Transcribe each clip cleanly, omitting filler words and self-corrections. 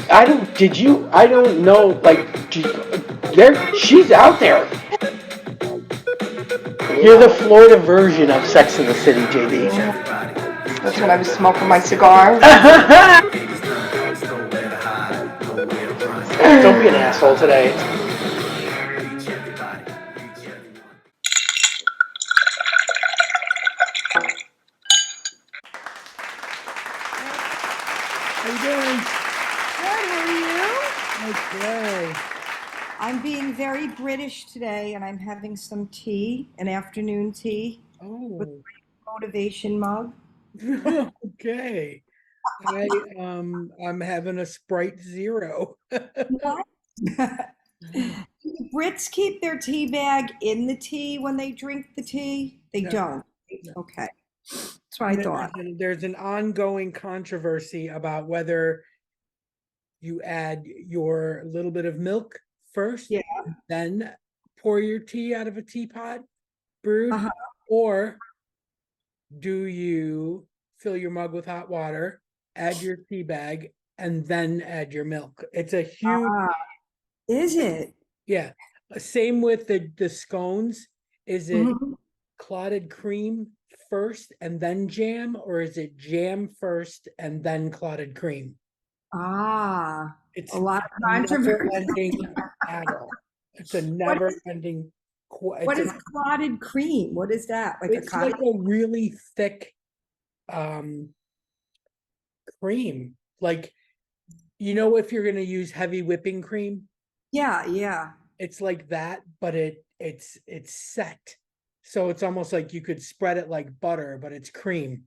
I don't know, like, she's out there. You're the Florida version of Sex in the City, JD. That's when I was smoking my cigar. Don't be an asshole today. How you doing? Good, how are you? Okay. I'm being very British today, and I'm having some tea, an afternoon tea, with Oh. my motivation mug. Okay. I'm having a Sprite Zero. What? Brits keep their tea bag in the tea when they drink the tea? They No, don't. no. Okay. That's what I thought. There's an ongoing controversy about whether you add your little bit of milk first, Yeah. then pour your tea out of a teapot brewed, Uh-huh. or do you fill your mug with hot water, add your tea bag, and then add your milk? It's a huge, Is it? yeah. Same with the scones. Is it Mhm. clotted cream first and then jam, or is it jam first and then clotted cream? Ah, It's a lot of a controversy. never-ending battle. It's a What never-ending. what is clotted cream? What is that? Like a It's like coffee? a really thick um cream. Like, if you're gonna use heavy whipping cream, Yeah, yeah. it's like that, but it's set. So it's almost like you could spread it like butter, but it's cream.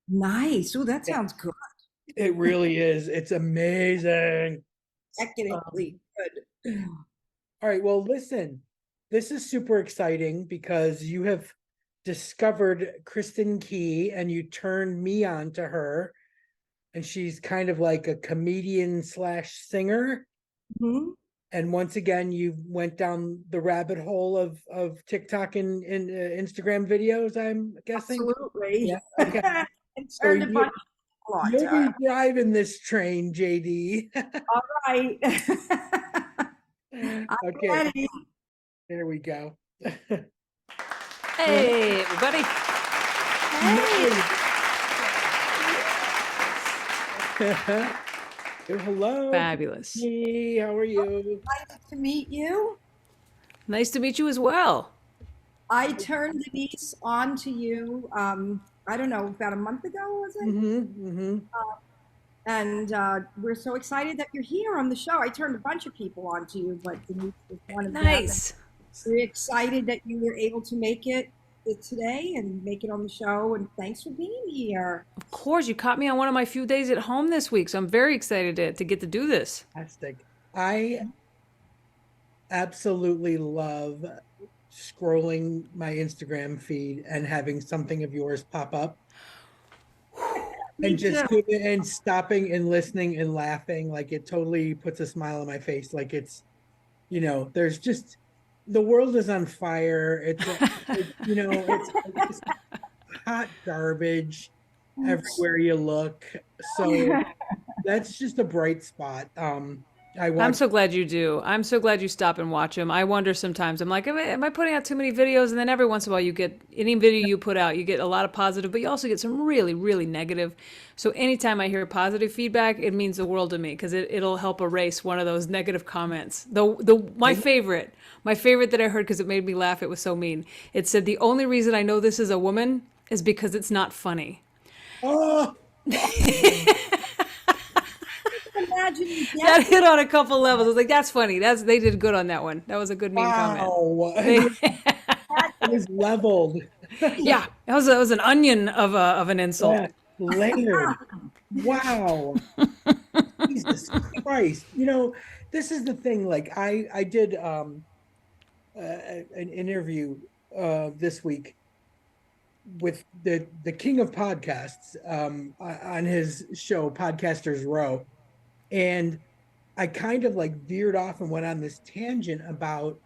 Nice. Oh, that Yeah, sounds good. it really is. It's amazing. Um, Technically good. all right, well, listen, this is super exciting because you have discovered Kristen Key and you turned me on to her, and she's kind of like a comedian slash singer. Mhm. And once again, you went down the rabbit hole of TikTok and Instagram videos, I'm guessing. Absolutely. Yeah. Okay. And So turned a bunch of people on to you'll be her. driving this train, JD. All right. I'm Okay, ready. there we go. Hey, everybody. Hello, Fabulous. Hey, how are you? Nice to meet you. Nice to meet you as well. I turned Denise on to you, I don't know, about a month ago, was it? Mm-hmm. And we're so excited that you're here on the show. I turned a bunch of people on to you, but Denise was one of them. And Nice. we're excited that you were able to make it today and make it on the show. And thanks for being here. Of course, you caught me on one of my few days at home this week, so I'm very excited to get to do this. Fantastic. I absolutely love scrolling my Instagram feed and having something of yours pop up Me and too. just sitting and stopping and listening and laughing. Like, it totally puts a smile on my face. Like, it's, there's just, the world is on fire. It's just hot garbage everywhere you look. So that's just a bright spot. I I'm watch. so glad you do. I'm so glad you stop and watch them. I wonder sometimes. I'm like, am I putting out too many videos? And then every once in a while, you get any video you put out, you get a lot of positive, but you also get some really, really negative. So anytime I hear positive feedback, it means the world to me because it'll help erase one of those negative comments. My favorite that I heard because it made me laugh. It was so mean. It said the only reason I know this is a woman is because it's not funny. Oh, Imagine you That get hit on a couple levels. I was like, that's funny. They did good on that one. That was a good meme comment. wow. They, It was leveled. yeah, that was an onion of an insult. Yeah, layered. Wow. Jesus Christ. This is the thing. Like, I did an interview this week with the king of podcasts on his show Podcasters Row, and I kind of like veered off and went on this tangent about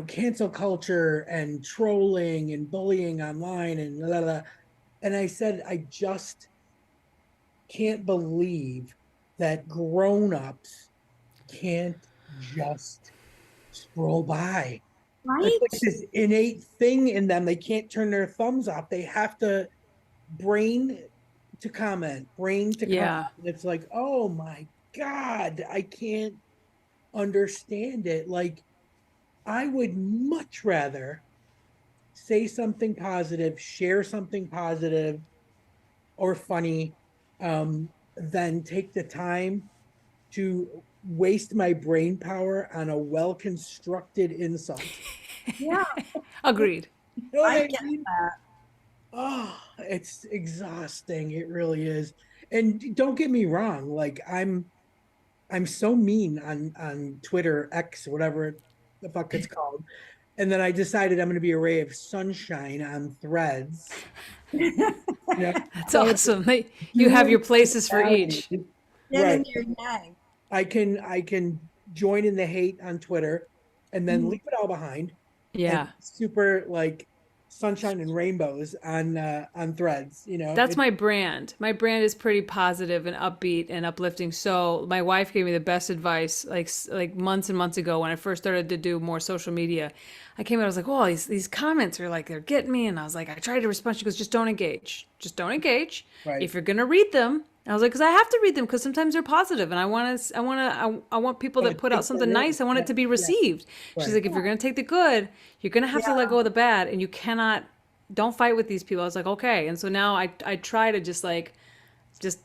cancel culture and trolling and bullying online and and I said I just can't believe that grown-ups can't just scroll by. It's like Right? this innate thing in them. They can't turn their thumbs off. They have to brain to comment, brain to comment. Yeah. It's like, oh my God, I can't understand it. Like, I would much rather say something positive, share something positive or funny, than take the time to waste my brain power on a well-constructed insult. Yeah, Agreed. You know what I I get mean? that. Oh, it's exhausting. It really is. And don't get me wrong, like I'm so mean on Twitter, X, whatever the fuck it's called. And then I decided I'm going to be a ray of sunshine on Threads. You know, That's so awesome. You have dual your places for personality. each. Yin Right. and your yang. I can join in the hate on Twitter and then leave it all behind and Yeah. super like sunshine and rainbows on Threads, you know. That's my brand. My brand is pretty positive and upbeat and uplifting. So my wife gave me the best advice like months and months ago when I first started to do more social media. I came out, I was like, "Oh, these comments are like they're getting me." And I was like, I tried to respond. She goes, "Just don't engage. Just don't engage. Right. If you're gonna read them." I was like, "Because I have to read them because sometimes they're positive, and I want people that put out something nice. I want it to be received." She's Right. like, "If you're gonna take the good, you're gonna have to let go of the bad, and you cannot." Don't fight with these people. I was like, okay. And so now I try to just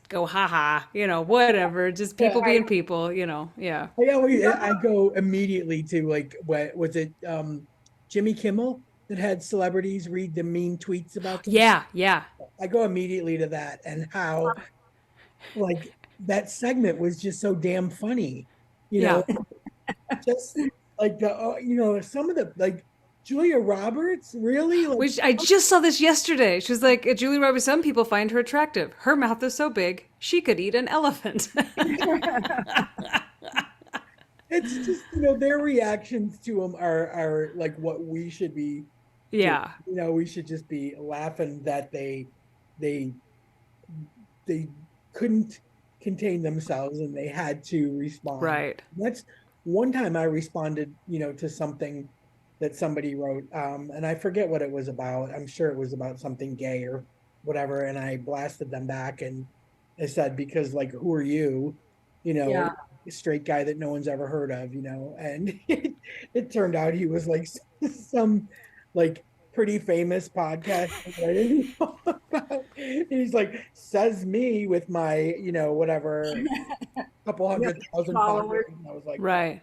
go, haha, whatever. Just people Yeah, being people, yeah. I go immediately to like what was it Jimmy Kimmel that had celebrities read the mean tweets about them. Yeah, yeah. I go immediately to that and how like that segment was just so damn funny. You Yeah. know, just like some of the like Julia Roberts, really? Like Which I just saw this yesterday. She was like, Julie Roberts, some people find her attractive. Her mouth is so big, she could eat an elephant. it's just, their reactions to them are like what we should be doing. Yeah. We should just be laughing that they they couldn't contain themselves and they had to respond. Right. That's one time I responded, to something that somebody wrote, and I forget what it was about. I'm sure it was about something gay or whatever, and I blasted them back and I said, because like, who are you? Yeah. A straight guy that no one's ever heard of, and it turned out he was like some like pretty famous podcast that I didn't know about. He's like, says me with my, whatever, couple 100,000 followers. And I was like, Right.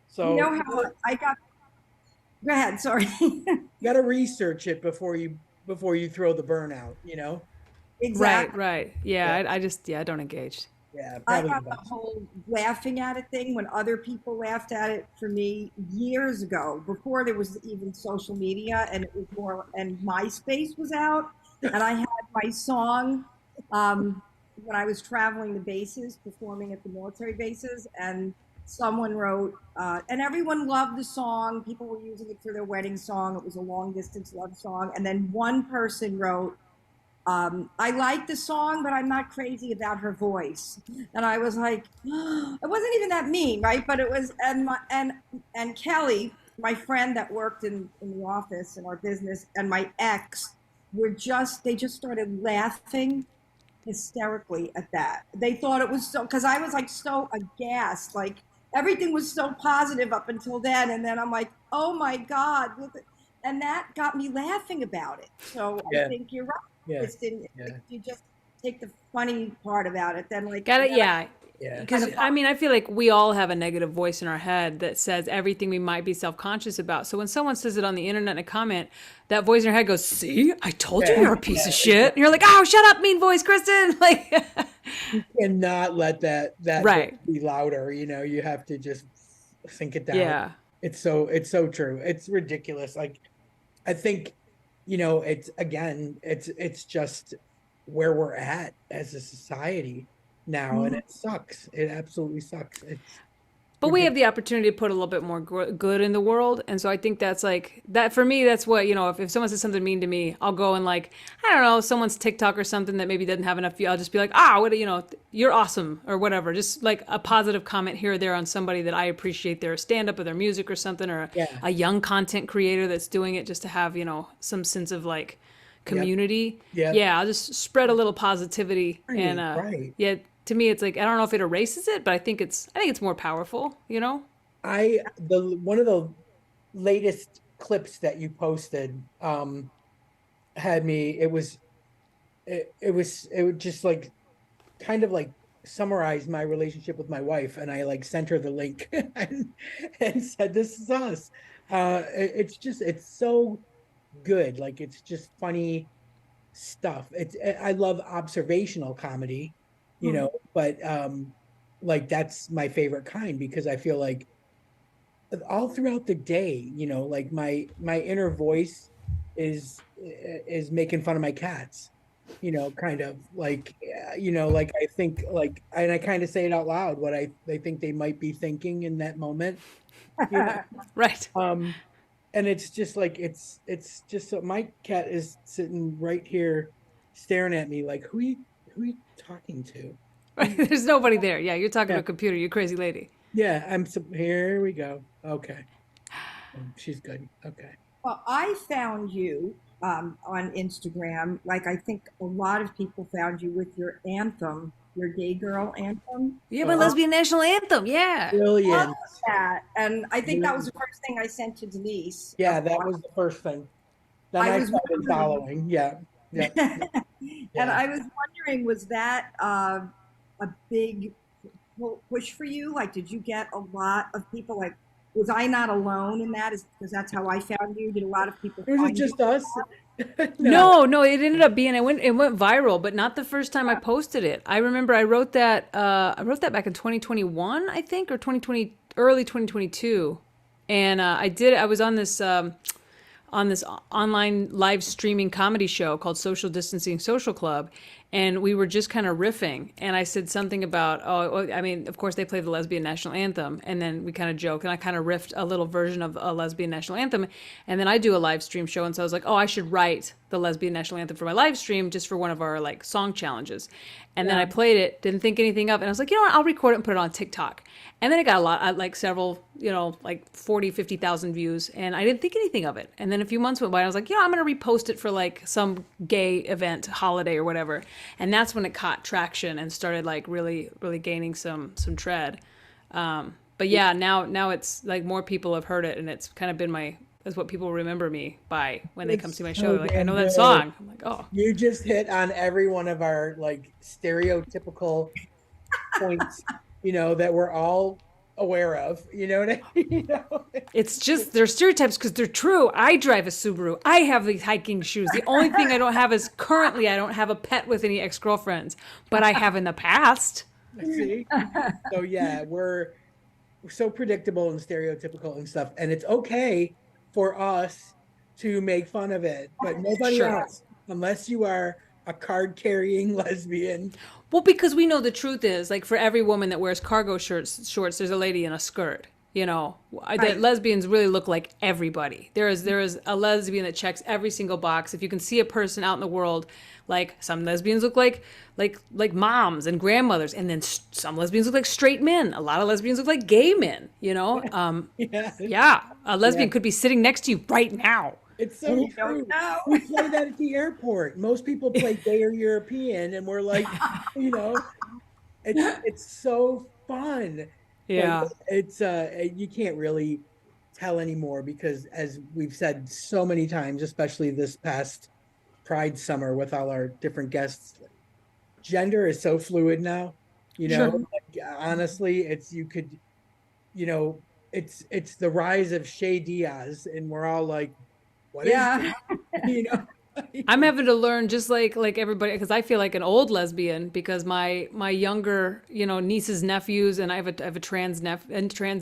so You know how I got. Go ahead. Sorry. you got to research it before you throw the burnout, Exactly. Right. Yeah, I don't engage. Yeah, I probably got the whole laughing at it thing when other people laughed at it for me years ago, before there was even social media, and it was more, and MySpace was out, and I had my song when I was traveling the bases, performing at the military bases, and someone wrote, and everyone loved the song. People were using it for their wedding song. It was a long distance love song, and then one person wrote, I like the song, but I'm not crazy about her voice. And I was like, it wasn't even that mean, right? But it was, and Kelly, my friend that worked in the office in our business, and my ex they just started laughing hysterically at that. They thought it was so, because I was like so aghast, like everything was so positive up until then, and then I'm like, oh my God, and that got me laughing about it. So I think you're right. Yeah. Kristin, you just take the funny part about it, then like Got it. Yeah. Yeah. Because I feel like we all have a negative voice in our head that says everything we might be self-conscious about. So when someone says it on the internet in a comment, that voice in your head goes, "See, I told you you're a piece of shit." And you're like, "Oh, shut up, mean voice, Kristin." Like, you cannot let that Right. be louder. You have to just sink it down. Yeah. It's so true. It's ridiculous. Like, I think, it's just where we're at as a society now, and it sucks. It absolutely sucks. But we have the opportunity to put a little bit more good in the world. And so I think that's like, that for me, that's what, if someone says something mean to me, I'll go and like, I don't know, someone's TikTok or something that maybe doesn't have enough view. I'll just be like, you're awesome or whatever. Just like a positive comment here or there on somebody that I appreciate their stand-up or their music or something, or a young content creator that's doing it just to have, some sense of like community. Yeah, I'll just spread a little positivity. To me, it's like, I don't know if it erases it, but I think it's more powerful, one of the latest clips that you posted had me, it would just like kind of like summarize my relationship with my wife, and I like sent her the link and said, this is us. It's so good. Like, it's just funny stuff. I love observational comedy, but like that's my favorite kind, because I feel like all throughout the day, like my inner voice is making fun of my cats, kind of like, like I think like, and I kind of say it out loud what I think they might be thinking in that moment. Right. And it's just like, it's just so my cat is sitting right here staring at me like, who are you talking to? Right. There's nobody there. Yeah, you're talking to a computer, you crazy lady. Yeah, here we go. Okay. She's good. Okay. Well, I found you on Instagram, like I think a lot of people found you with your anthem, your gay girl anthem. Yeah, my lesbian national anthem. Yeah. Brilliant. That. And I think that was the first thing I sent to Denise. Yeah, that was the first thing. Then I started following. Yeah. And I was wondering, was that a big push for you? Like, did you get a lot of people? Like, was I not alone in that? Because that's how I found you. Did a lot of people? Was it just us? No, it ended up being, it went viral, but not the first time I posted it. I remember I wrote that back in 2021, I think, or early 2022, and I was on this online live streaming comedy show called Social Distancing Social Club. And we were just kind of riffing. And I said something about, of course they play the Lesbian National Anthem. And then we kind of joke, and I kind of riffed a little version of a Lesbian National Anthem. And then I do a live stream show. And so I was like, I should write the Lesbian National Anthem for my live stream just for one of our like song challenges. And then I played it, didn't think anything of it. And I was like, I'll record it and put it on TikTok. And then it got a lot, like several, like 40, 50,000 views. And I didn't think anything of it. And then a few months went by and I was like, I'm going to repost it for like some gay event, holiday or whatever. And that's when it caught traction and started like really, really gaining some tread. But yeah, now it's like more people have heard it, and it's kind of been that's what people remember me by when they come see my show. Like, I know that song. I'm like, oh. You just hit on every one of our like stereotypical points, that we're all aware of. You know what I mean? It's just, they're stereotypes because they're true. I drive a Subaru. I have these hiking shoes. The only thing I don't have is currently I don't have a pet with any ex-girlfriends, but I have in the past. See? So yeah, we're so predictable and stereotypical and stuff, and it's okay for us to make fun of it, but nobody else, unless you are a card-carrying lesbian. Well, because we know the truth is, like, for every woman that wears cargo shorts, there's a lady in a skirt. That lesbians really look like everybody. There is a lesbian that checks every single box. If you can see a person out in the world, like some lesbians look like moms and grandmothers, and then some lesbians look like straight men. A lot of lesbians look like gay men. A lesbian could be sitting next to you right now. It's so true. We play that at the airport. Most people play gay or European, and we're like, it's so fun. Yeah, but it's you can't really tell anymore, because as we've said so many times, especially this past Pride summer with all our different guests, gender is so fluid now. Honestly, it's it's the rise of Shay Diaz, and we're all like, what is that? I'm having to learn just like everybody, because I feel like an old lesbian, because my younger nieces, nephews, and I have a trans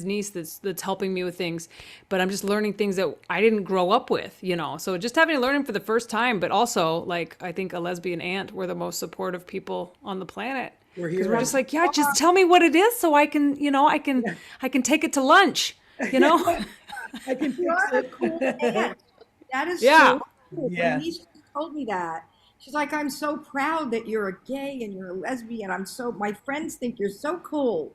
niece that's helping me with things, but I'm just learning things that I didn't grow up with, so just having to learn them for the first time. But also, like, I think a lesbian aunt, we're the most supportive people on the planet. We're Because here. we're just like, yeah, just tell me what it is so I can, I can take it to lunch, I can fix You're a it. cool aunt. That is Yeah. so cool. Yeah. My niece just told me that. She's like, I'm so proud that you're a gay and you're a lesbian. My friends think you're so cool.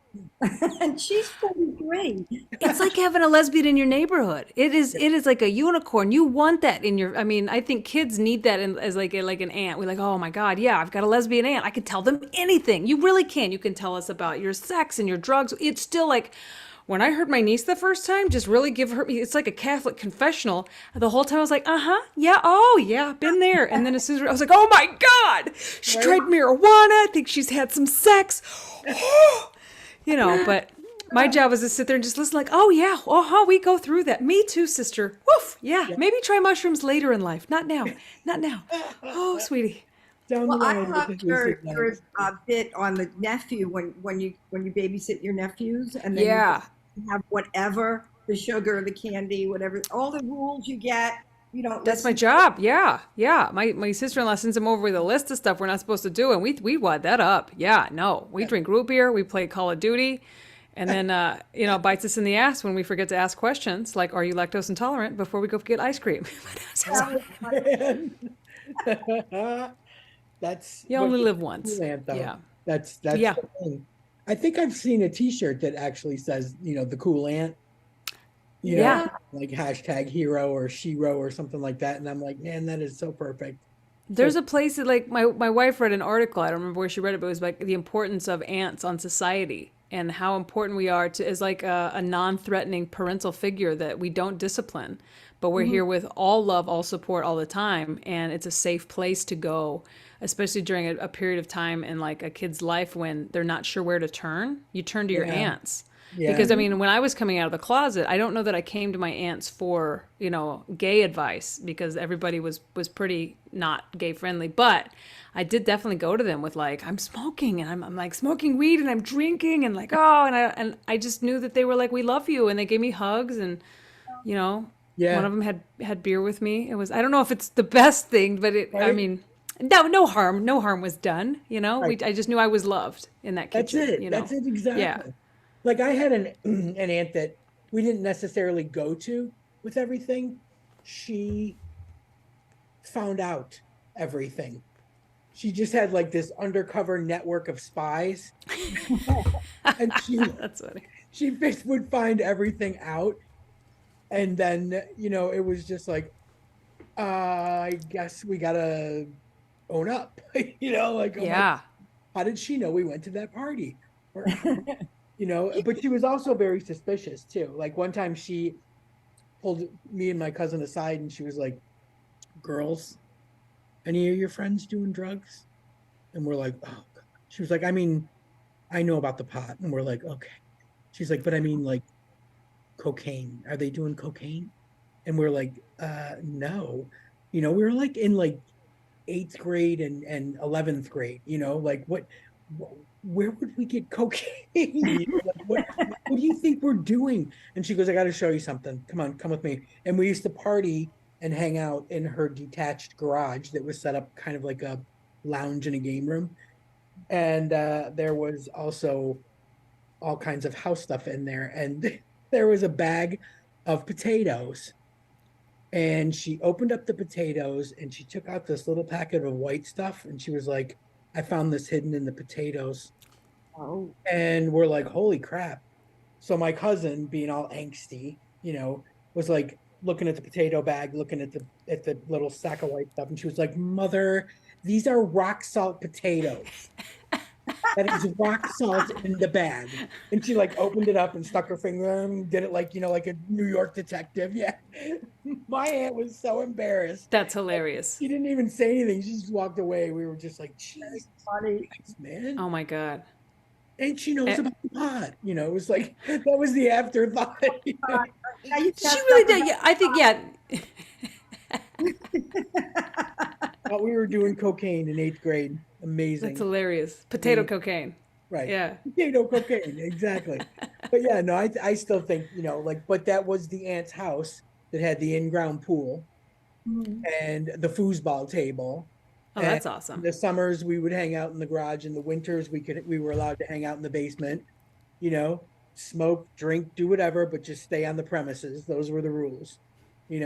And she's 43. It's like having a lesbian in your neighborhood. It is like a unicorn. You want that in your, I mean, I think kids need that as like an aunt. We're like, oh my God, yeah, I've got a lesbian aunt. I can tell them anything. You really can. You can tell us about your sex and your drugs. It's still like, when I heard my niece the first time, just really give her, it's like a Catholic confessional. The whole time I was like, yeah, oh yeah, been there. And then as soon as I was like, oh my God, she tried marijuana. I think she's had some sex. But my job is to sit there and just listen like, oh yeah, we go through that. Me too, sister. Woof, yeah, maybe try mushrooms later in life. Not now, not now. Oh, sweetie. Down Well, the I line, love think your we bit on the nephew when you babysit your nephews and then Yeah. you have whatever, the sugar, the candy, whatever, all the rules you get. You don't That's my listen. job. Yeah. Yeah. My sister-in-law sends him over with a list of stuff we're not supposed to do. And we wad that up. Yeah. No, we drink root beer. We play Call of Duty. And then, bites us in the ass when we forget to ask questions like, are you lactose intolerant before we go get ice cream? That's You what only the live once. cool aunt, though. Yeah. That's Yeah. the thing. I think I've seen a T-shirt that actually says, the cool aunt. Yeah. Like hashtag hero or shero or something like that. And I'm like, man, that is so perfect. There's a place that like my wife read an article. I don't remember where she read it, but it was like the importance of aunts on society and how important we are to as like a non-threatening parental figure that we don't discipline, but we're here with all love, all support, all the time, and it's a safe place to go, especially during a period of time in like a kid's life when they're not sure where to turn. You turn to your aunts. Yeah. Because I mean, when I was coming out of the closet, I don't know that I came to my aunts for, gay advice because everybody was pretty not gay friendly, but I did definitely go to them with like, I'm smoking and I'm like smoking weed and I'm drinking and like, and I just knew that they were like, we love you. And they gave me hugs and, one of them had beer with me. It was, I don't know if it's the best thing, but I mean, no harm was done. Right. I just knew I was loved in that kitchen. That's it. That's it. Exactly. Yeah. Like I had an aunt that we didn't necessarily go to with everything. She found out everything. She just had like this undercover network of spies. And That's funny. she would find everything out. And then, it was just like, I guess we gotta own up. Like, Yeah. how did she know we went to that party? Or, but she was also very suspicious too. Like one time she pulled me and my cousin aside and she was like, girls, any of your friends doing drugs? And we're like, oh God. She was like, I mean, I know about the pot. And we're like, okay. She's like, but I mean like cocaine. Are they doing cocaine? And we're like, no. We were like in like 8th grade and 11th grade, like where would we get cocaine? Like, what do you think we're doing? And she goes, I got to show you something. Come on, come with me. And we used to party and hang out in her detached garage that was set up kind of like a lounge in a game room. And there was also all kinds of house stuff in there. And there was a bag of potatoes. And she opened up the potatoes and she took out this little packet of white stuff. And she was like, I found this hidden in the potatoes. Oh. And we're like, holy crap. So my cousin, being all angsty, was like looking at the potato bag, looking at the little sack of white stuff. And she was like, Mother, these are rock salt potatoes. That is rock salt in the bag. And she like opened it up and stuck her finger and did it like, like a New York detective. Yeah. My aunt was so embarrassed. That's hilarious. She didn't even say anything. She just walked away. We were just like, jeez, Funny. thanks, man. Oh my God. And she knows about the pot. It was like, that was the afterthought. Now you She really did. Yeah, I think, yeah. Thought we were doing cocaine in 8th grade. Amazing. That's hilarious. Potato cocaine. Right. Yeah. Potato cocaine. Exactly. But yeah, no, I still think, but that was the aunt's house that had the in-ground pool and the foosball table Oh, And that's in awesome. the summers we would hang out in the garage. In the winters we were allowed to hang out in the basement, you know, smoke, drink, do whatever, but just stay on the premises. Those were the rules. You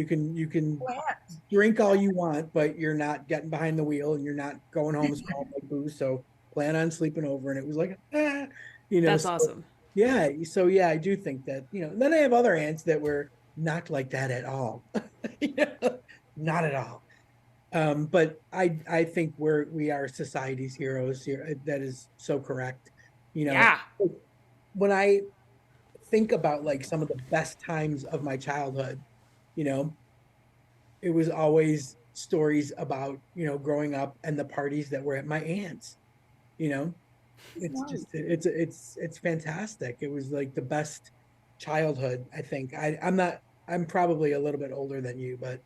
can Plans. drink all you want, but you're not getting behind the wheel and you're not going home smelling like booze. So plan on sleeping over. And it was like, That's so awesome. yeah. So yeah, I do think that, then I have other aunts that were not like that at all. You know, not at all. But I think we are society's heroes here. That is so correct. Yeah. When I think about like some of the best times of my childhood, you know, it was always stories about, growing up and the parties that were at my aunt's, you know. It's just it's fantastic. It was like the best childhood, I think. I'm probably a little bit older than you, but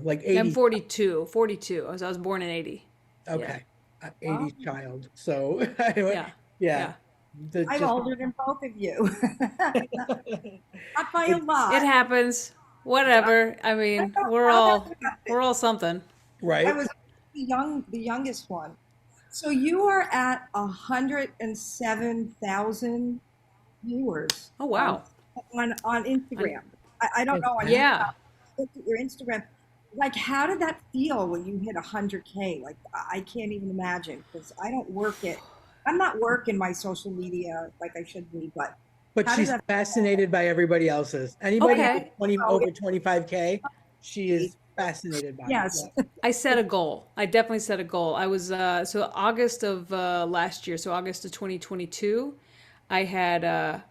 like I'm 80. 42. I was born in 80. Okay. Yeah. 80s child. So Yeah. yeah. I'm older than both of you. Not by a lot. It happens. Whatever. I mean, we're all something. I Right. was the youngest one. So you are at 107,000 viewers. Oh, wow. On Instagram. I don't know. Yeah. Looked at your Instagram. Like, how did that feel when you hit 100K? Like, I can't even imagine because I don't work it. I'm not working my social media like I should be, but how She's does that fascinated by everybody else's. Anybody Okay. over 25K, she is fascinated by. Yes. Yeah. I set a goal. I definitely set a goal. I was so August of last year, so August of 2022, I had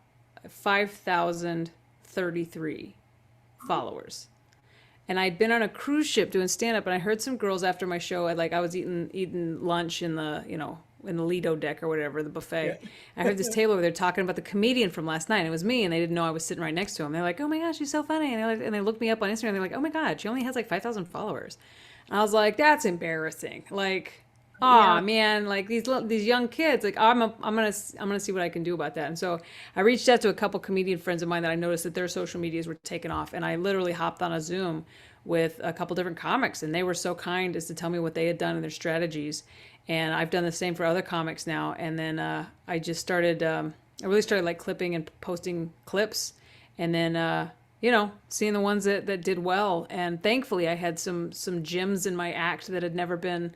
5,033 followers. And I'd been on a cruise ship doing stand up, and I heard some girls after my show. I was eating lunch in the in the Lido deck or whatever, the buffet. Yeah. I heard this table over there talking about the comedian from last night. And it was me, and they didn't know I was sitting right next to him. They're like, "Oh my gosh, she's so funny!" And they looked me up on Instagram. They're like, "Oh my god, she only has like 5,000 followers." And I was like, "That's embarrassing." Like, oh man, like these young kids. Like, I'm gonna see what I can do about that. And so I reached out to a couple comedian friends of mine that I noticed that their social medias were taken off, and I literally hopped on a Zoom with a couple different comics, and they were so kind as to tell me what they had done and their strategies. And I've done the same for other comics now. And then I just started, I really started like clipping and posting clips, and then seeing the ones that did well. And thankfully I had some gems in my act that had never been,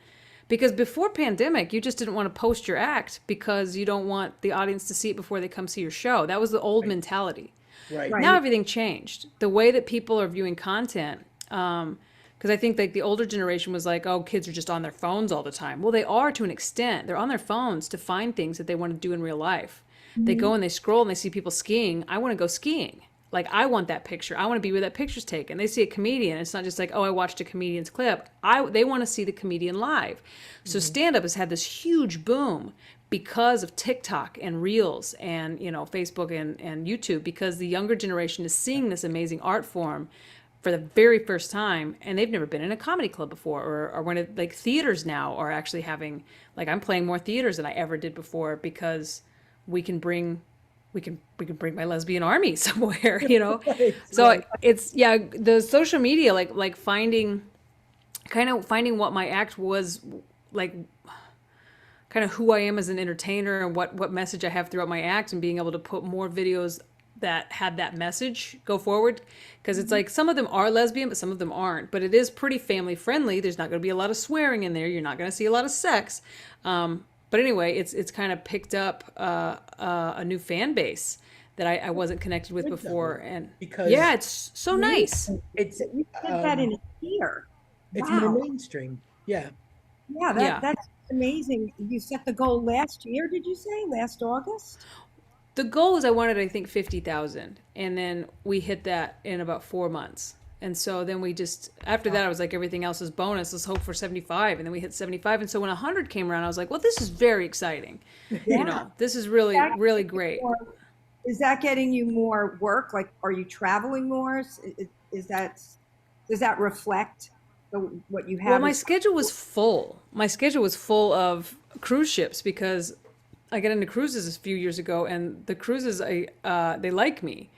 because before pandemic, you just didn't want to post your act because you don't want the audience to see it before they come see your show. That was the old mentality. Right. Now everything changed. The way that people are viewing content, because I think like the older generation was like, oh, kids are just on their phones all the time. Well, they are to an extent. They're on their phones to find things that they want to do in real life. Mm-hmm. They go and they scroll and they see people skiing. I want to go skiing. Like, I want that picture. I want to be where that picture's taken. They see a comedian. It's not just like, oh, I watched a comedian's clip. They want to see the comedian live. So stand-up has had this huge boom because of TikTok and Reels and, Facebook and YouTube, because the younger generation is seeing this amazing art form for the very first time, and they've never been in a comedy club before, or when like theaters now are actually having, like, I'm playing more theaters than I ever did before because we can bring my lesbian army somewhere, Right. So it's the social media, like finding what my act was, like kind of who I am as an entertainer and what message I have throughout my act, and being able to put more videos that had that message go forward, because it's like some of them are lesbian but some of them aren't, but it is pretty family friendly. There's not going to be a lot of swearing in there. You're not going to see a lot of sex, but anyway, it's kind of picked up a new fan base that I wasn't connected with before, and because it's so nice. It's you did that in a year. it's Wow. more mainstream. Yeah. That's amazing. You set the goal last year, did you say? Last August? The goal was I wanted, I think, 50,000, and then we hit that in about 4 months. And so then we just, after that, I was like, everything else is bonus. Let's hope for 75. And then we hit 75. And so when 100 came around, I was like, well, this is very exciting. This is really, really great. Is that getting you more work? Like, are you traveling more? Does that reflect what you have? Well, my schedule was full. My schedule was full of cruise ships, because I got into cruises a few years ago, and the cruises, they like me.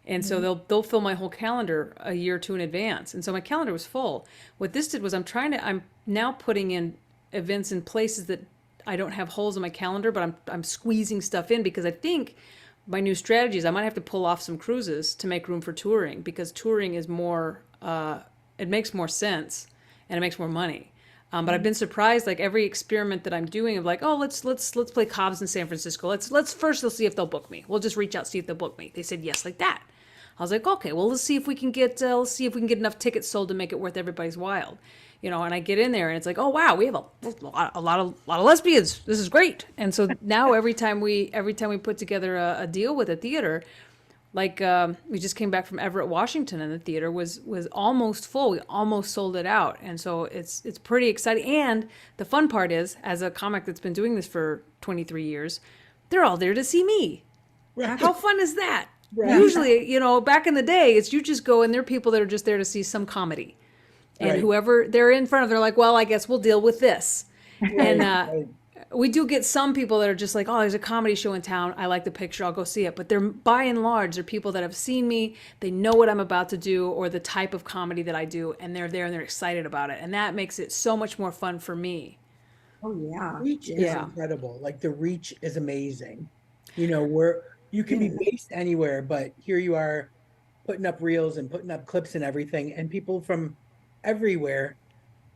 And so they'll fill my whole calendar a year or two in advance. And so my calendar was full. What this did was I'm now putting in events in places that I don't have holes in my calendar, but I'm squeezing stuff in, because I think my new strategy is I might have to pull off some cruises to make room for touring, because touring is more, it makes more sense and it makes more money. But I've been surprised, like every experiment that I'm doing of like, oh, let's play Cobb's in San Francisco. Let's first see if they'll book me. We'll just reach out, see if they'll book me. They said yes, like that. I was like, okay, well, let's see if we can get enough tickets sold to make it worth everybody's while, and I get in there and it's like, oh wow, we have a lot of lesbians. This is great. And so now every time we put together a deal with a theater, like we just came back from Everett, Washington, and the theater was almost full. We almost sold it out, and so it's pretty exciting. And the fun part is, as a comic that's been doing this for 23 years, they're all there to see me. Right. How fun is that? Right. Usually, back in the day, it's you just go and there are people that are just there to see some comedy. And Right. whoever they're in front of, they're like, well, I guess we'll deal with this. And Right. we do get some people that are just like, oh, there's a comedy show in town. I like the picture. I'll go see it. But they're, by and large, they're people that have seen me. They know what I'm about to do or the type of comedy that I do. And they're there and they're excited about it. And that makes it so much more fun for me. Oh yeah. Reach is Yeah. incredible. Like the reach is amazing. Where you can be based anywhere, but here you are putting up reels and putting up clips and everything, and people from everywhere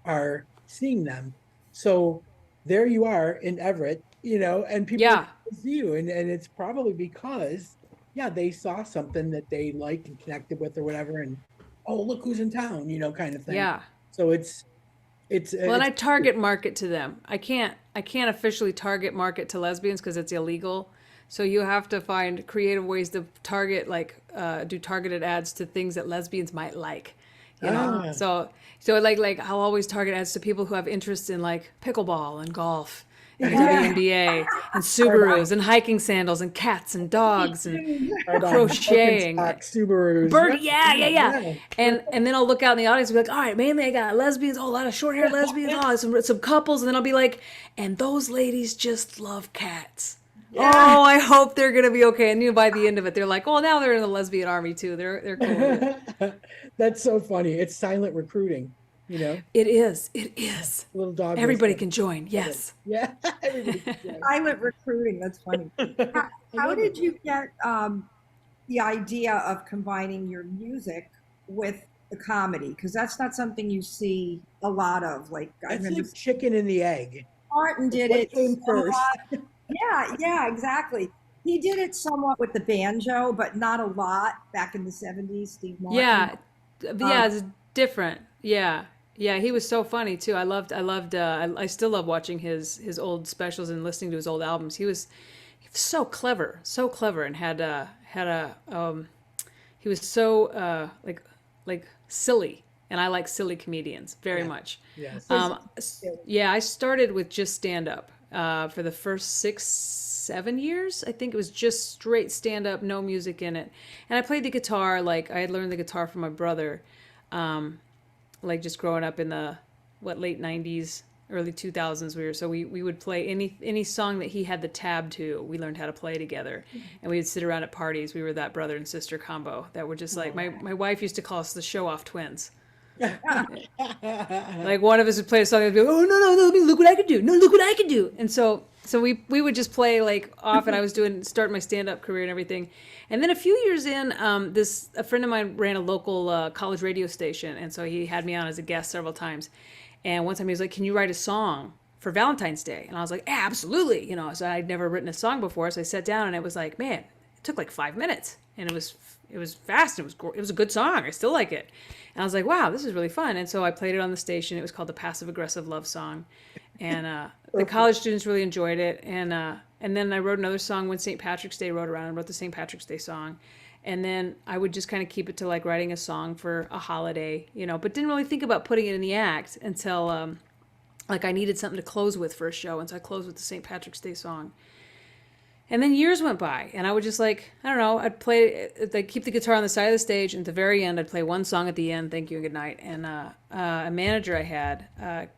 are seeing them. So there you are in Everett, and people Yeah. see you, and it's probably because they saw something that they liked and connected with or whatever, and oh, look who's in town, kind of thing. Yeah. So it's Well, and I target market to them. I can't officially target market to lesbians because it's illegal. So you have to find creative ways to target, like do targeted ads to things that lesbians might like. So like I'll always target ads to people who have interests in like pickleball and golf and WNBA and Subarus and hiking sandals and cats and dogs and crocheting. Subarus. Yeah. And then I'll look out in the audience and be like, all right, mainly I got lesbians, a lot of short hair lesbians, some couples, and then I'll be like, and those ladies just love cats. Yeah. Oh, I hope they're gonna be okay. And by the end of it, they're like, "Oh, now they're in the lesbian army too. They're cool with it." That's so funny. It's silent recruiting, It is. Little dog. Everybody can join. Yes. Yeah. Everybody can join. Silent recruiting. That's funny. How did you get the idea of combining your music with the comedy? Because that's not something you see a lot of. Like I It's remember like chicken and the egg. Martin did What it came first? somewhat. Yeah, exactly. He did it somewhat with the banjo, but not a lot back in the 70s, Steve Martin. Yeah. It's different. Yeah. He was so funny too. I still love watching his old specials and listening to his old albums. He was so clever, and he was so like silly. And I like silly comedians very much. Yes. I started with just stand-up for the first 6-7 years. I think it was just straight stand-up, no music in it. And I played the guitar, like I had learned the guitar from my brother, like just growing up in the late 90s, early 2000s. We would play any song that he had the tab to. We learned how to play together, and we would sit around at parties. We were that brother and sister combo that were just like my wife used to call us the show-off twins. Like one of us would play a song and be like, oh no, look what I can do. No, look what I can do. And so we would just play like off, and I was starting my stand-up career and everything. And then a few years in, a friend of mine ran a local college radio station, and so he had me on as a guest several times. And one time he was like, can you write a song for Valentine's Day? And I was like, yeah, absolutely. So I'd never written a song before, so I sat down and it was like, man, it took like 5 minutes, and it was fast. It was a good song. I still like it. And I was like, wow, this is really fun. And so I played it on the station. It was called the Passive Aggressive Love Song. And the college students really enjoyed it. And then I wrote another song when St. Patrick's Day rolled around. I wrote the St. Patrick's Day song. And then I would just kind of keep it to like writing a song for a holiday, but didn't really think about putting it in the act until like I needed something to close with for a show. And so I closed with the St. Patrick's Day song. And then years went by, and I would just like, I don't know, I'd keep the guitar on the side of the stage, and at the very end, I'd play one song at the end, thank you and good night. And a manager I had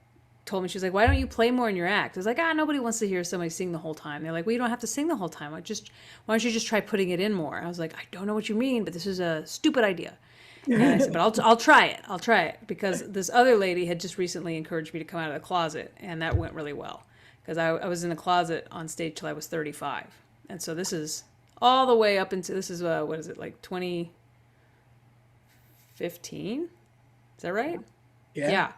told me, she was like, why don't you play more in your act? I was like, nobody wants to hear somebody sing the whole time. They're like, well, you don't have to sing the whole time. Why don't you just try putting it in more? I was like, I don't know what you mean, but this is a stupid idea. And I said, but I'll try it. I'll try it, because this other lady had just recently encouraged me to come out of the closet, and that went really well, because I was in the closet on stage till I was 35. And so this is all the way up into, this is, what is it, like 2015? Is that right? Yeah.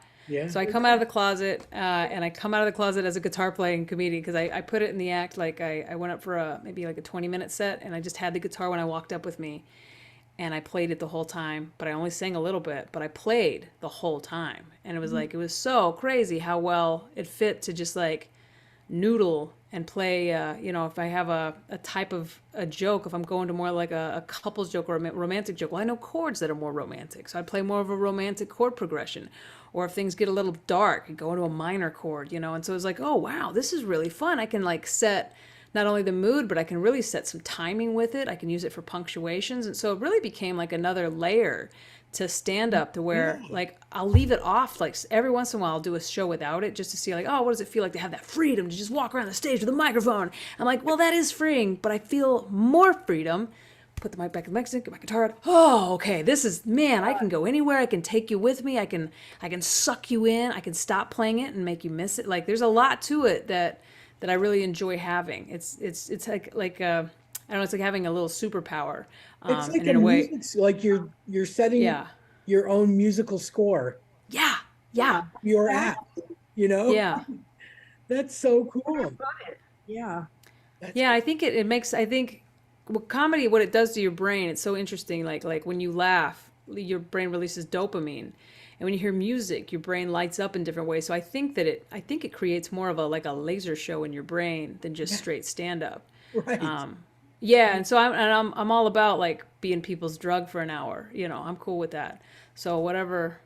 So I come out of the closet, and I come out of the closet as a guitar playing comedian, because I put it in the act, like I went up for maybe like a 20-minute set, and I just had the guitar when I walked up with me, and I played it the whole time, but I only sang a little bit, but I played the whole time. And it was like, it was so crazy how well it fit to just like noodle and play, if I have a type of a joke, if I'm going to more like a couple's joke or a romantic joke, well, I know chords that are more romantic, so I'd play more of a romantic chord progression. Or if things get a little dark, I go into a minor chord, and so it's like, oh, wow, this is really fun. I can like set not only the mood, but I can really set some timing with it. I can use it for punctuations. And so it really became like another layer to stand up, to where like I'll leave it off, like every once in a while I'll do a show without it, just to see like, oh, what does it feel like to have that freedom to just walk around the stage with a microphone? I'm like, well, that is freeing, but I feel more freedom. Put the mic back in the mic stand, get my guitar out. Oh, okay, this is, man, I can go anywhere. I can take you with me. I can suck you in. I can stop playing it and make you miss it. Like there's a lot to it that I really enjoy having. It's like I don't know, it's like having a little superpower. It's like and in a way, music, like you're setting your own musical score. Yeah. Your act, Yeah. That's so cool. Yeah. I think it makes, comedy, what it does to your brain, it's so interesting. Like when you laugh, your brain releases dopamine. And when you hear music, your brain lights up in different ways. So I think it creates more of a laser show in your brain than just straight stand up. Right. And so I'm all about like being people's drug for an hour. I'm cool with that. So whatever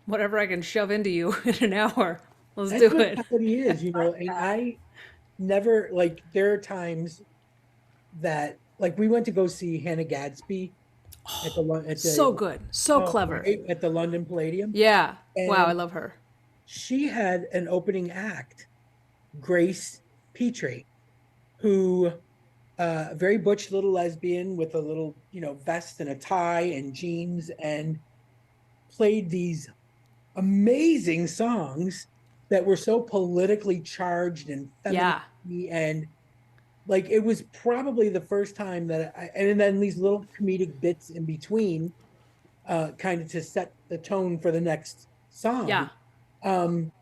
I can shove into you in an hour, let's do it. That's what comedy is, and I never, like, there are times that, like, we went to go see Hannah Gadsby at the so good, so clever, right, at the London Palladium. Yeah. And wow, I love her. She had an opening act, Grace Petrie, who very butch little lesbian with a little vest and a tie and jeans, and played these amazing songs that were so politically charged and feminine, and like it was probably the first time that and then these little comedic bits in between, kind of to set the tone for the next song. Yeah. And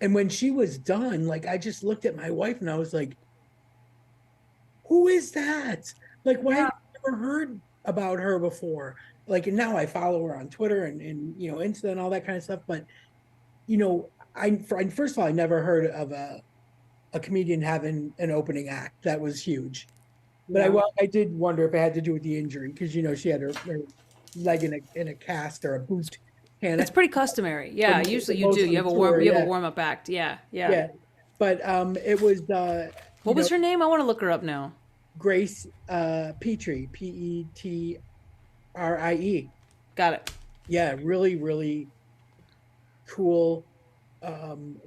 when she was done, like I just looked at my wife and I was like, who is that? Like, why have I never heard about her before? Like, and now I follow her on Twitter and Insta and all that kind of stuff. But, first of all, I never heard of a comedian having an opening act. That was huge. But I did wonder if it had to do with the injury, because, she had her leg in a cast or a boot. And it's pretty customary. Yeah, usually you do. You have a warm up act. Yeah. But it was what was her name? I want to look her up now. Grace Petrie, Petrie. Got it. Yeah, really, really cool,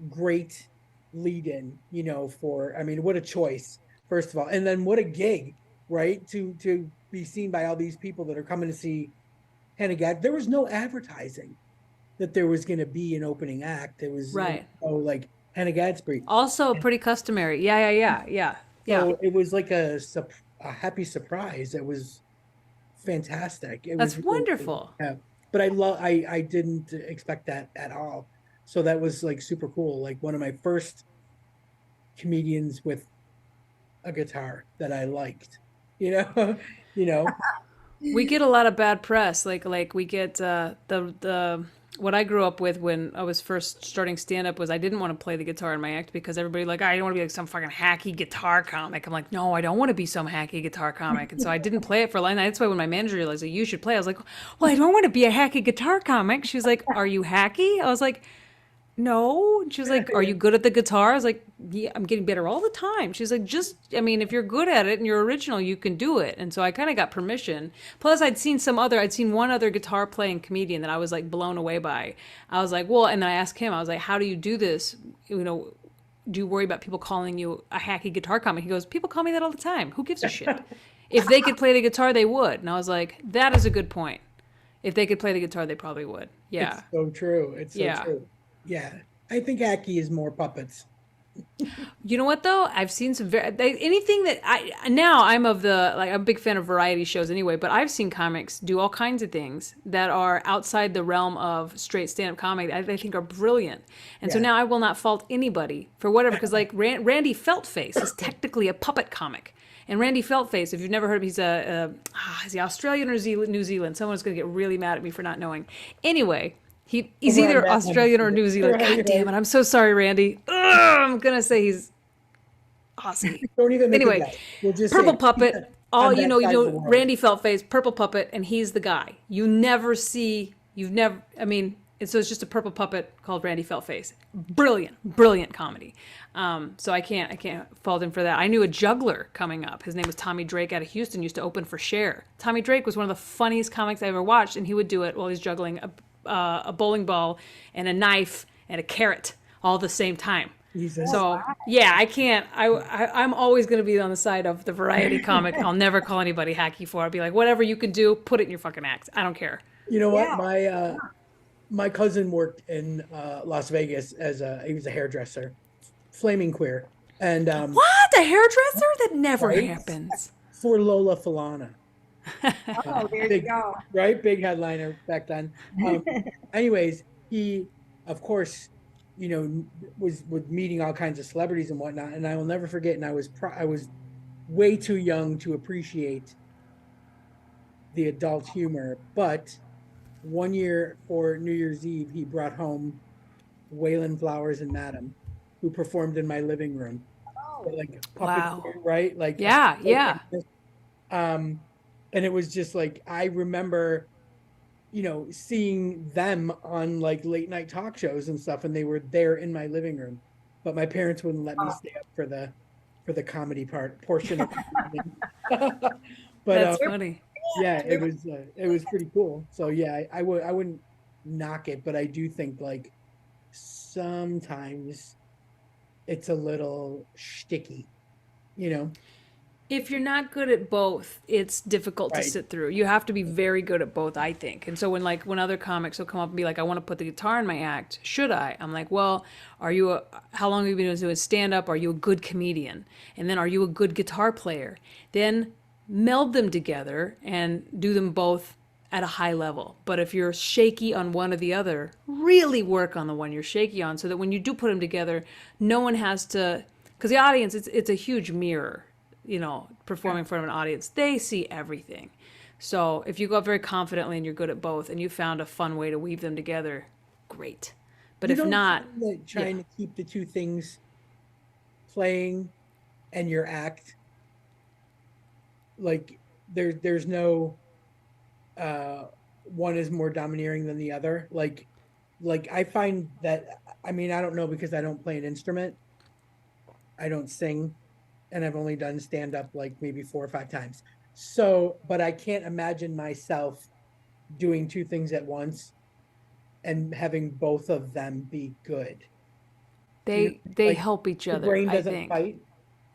great lead-in. What a choice, first of all, and then what a gig, right? To be seen by all these people that are coming to see Hannah Gadsby. There was no advertising that there was going to be an opening act. It was like Hannah Gadsby. Also pretty customary. Yeah. So it was like a happy surprise. It was fantastic. That's was wonderful. Yeah. But I didn't expect that at all. So that was like super cool. Like one of my first comedians with a guitar that I liked. We get a lot of bad press. Like we get the what I grew up with when I was first starting stand-up was I didn't want to play the guitar in my act, because everybody I don't want to be like some fucking hacky guitar comic. I'm like, no, I don't want to be some hacky guitar comic. And so I didn't play it for a long time. That's why when my manager realized that you should play, I was like, well, I don't want to be a hacky guitar comic. She was like, are you hacky? I was like, no. And she was like, are you good at the guitar? I was like, yeah, I'm getting better all the time. She's like, I mean, if you're good at it and you're original, you can do it. And so I kind of got permission. Plus I'd seen one other guitar playing comedian that I was like blown away by. I was like, well, and then I asked him, I was like, how do you do this? You know, do you worry about people calling you a hacky guitar comic? He goes, people call me that all the time. Who gives a shit? If they could play the guitar, they would. And I was like, that is a good point. If they could play the guitar, they probably would. Yeah. It's so true. It's so Yeah. true. Yeah. I think Aki is more puppets. You know what though? I've seen some anything that I'm a big fan of variety shows anyway, but I've seen comics do all kinds of things that are outside the realm of straight stand-up comedy. I think are brilliant. And so Yeah. now I will not fault anybody for whatever, because like Randy Feltface is technically a puppet comic. And Randy Feltface, if you've never heard of him, is he Australian or New Zealand? Someone's going to get really mad at me for not knowing. Anyway, he's Right, either that Australian or one. New Zealand. Right, God damn it. I'm so sorry, Randy. Ugh, I'm going to say he's Aussie. Don't even make Anyway, it that. We'll just Purple say, Puppet. on that side of the world. Randy Feltface, Purple Puppet, and he's the guy. So it's just a purple puppet called Randy Feltface. Brilliant comedy. So I can't fault him for that. I knew a juggler coming up. His name was Tommy Drake out of Houston, used to open for Cher. Tommy Drake was one of the funniest comics I ever watched, and he would do it while he's juggling a bowling ball and a knife and a carrot all at the same time. Jesus. So yeah, I can't. I'm always going to be on the side of the variety comic. I'll never call anybody hacky for it. I'll be like, whatever you can do, put it in your fucking act. I don't care. You know what? Yeah. My cousin worked in Las Vegas he was a hairdresser, flaming queer, and What? A hairdresser? That never Right? happens. for Lola Falana. Oh, there you Big, go. right? Big headliner back then. Anyways, he, of course, was meeting all kinds of celebrities and whatnot. And I will never forget. And I was way too young to appreciate the adult humor. But one year for New Year's Eve, he brought home Waylon Flowers and Madam, who performed in my living room. Oh, Like Wow. puppeteer, right? Like Yeah. And it was just like I remember, seeing them on like late night talk shows and stuff, and they were there in my living room, but my parents wouldn't let me stay up for the comedy portion of the evening. But That's funny. yeah, it was pretty cool. So yeah, I wouldn't knock it, but I do think like sometimes it's a little shticky, If you're not good at both, it's difficult to Right. sit through. You have to be very good at both, I think. And so when other comics will come up and be like, I want to put the guitar in my act, should I? I'm like, well, how long have you been doing stand up? Are you a good comedian? And then are you a good guitar player? Then meld them together and do them both at a high level. But if you're shaky on one or the other, really work on the one you're shaky on so that when you do put them together, no one has to, because the audience, it's a huge mirror. Performing in front of an audience, they see everything. So if you go up very confidently and you're good at both and you found a fun way to weave them together, great. But You if don't not, find that trying to keep the two things playing and your act, like there's no one is more domineering than the other. Like I find that, I don't know, because I don't play an instrument, I don't sing, and I've only done stand up like maybe 4 or 5 times. So, but I can't imagine myself doing two things at once and having both of them be good. they like, help each The other, brain I doesn't think. fight.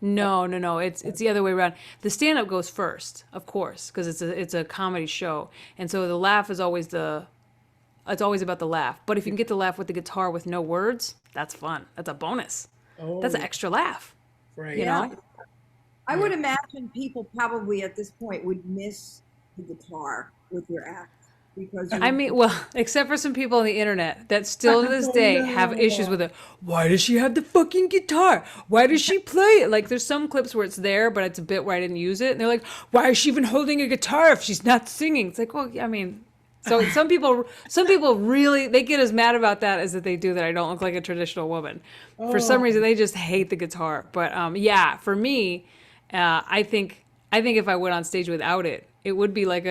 No. It's the other way around. The stand up goes first, of course, because it's a comedy show. And so the laugh is always it's always about the laugh. But if you can get the laugh with the guitar with no words, that's fun. That's a bonus. That's an Oh, extra laugh. right. You know? I would imagine people probably at this point would miss the guitar with your act because Well, except for some people on the internet that still to this Oh, day no. have issues with it. Why does she have the fucking guitar? Why does she play it? Like, there's some clips where it's there, but it's a bit where I didn't use it. And they're like, why is she even holding a guitar if she's not singing? It's like, well, so some people really, they get as mad about that as that they do that I don't look like a traditional woman. For some Oh. reason, they just hate the guitar. But yeah, for me, I think if I went on stage without it, it would be like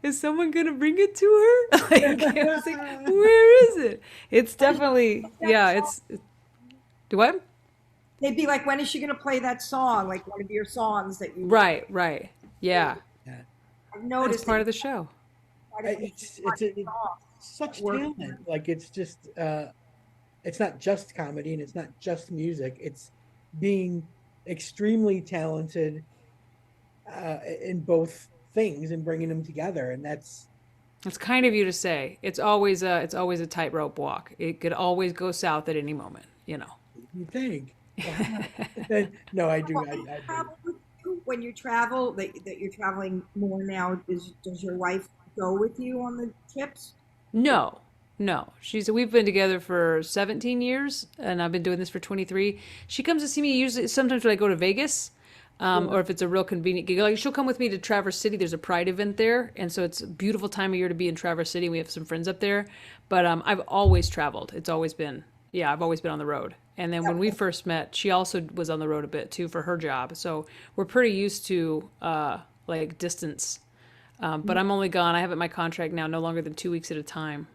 is someone gonna bring it to her? Like, I was like, where is it? It's definitely, yeah. Do what? They'd be like, when is she going to play that song? Like one of your songs that you Right. Yeah, Yeah. I've it's noticed part that of the show. quite a few It's songs such work. talent. Like it's not just comedy and it's not just music. It's being extremely talented in both things and bringing them together. And that's It's kind of you to say. It's always a tightrope walk. It could always go south at any moment. you think. No, I do. I do. Travel with you when you travel that you're traveling more now. Does your wife go with you on the trips? No, no. We've been together for 17 years, and I've been doing this for 23. She comes to see me usually sometimes when I go to Vegas, or if it's a real convenient gig. Like she'll come with me to Traverse City. There's a Pride event there, and so it's a beautiful time of year to be in Traverse City. We have some friends up there, but I've always traveled. It's always been, yeah, I've always been on the road. And then when we first met, she also was on the road a bit too for her job. So we're pretty used to like distance. But I'm only gone. I have it in my contract now, no longer than 2 weeks at a time.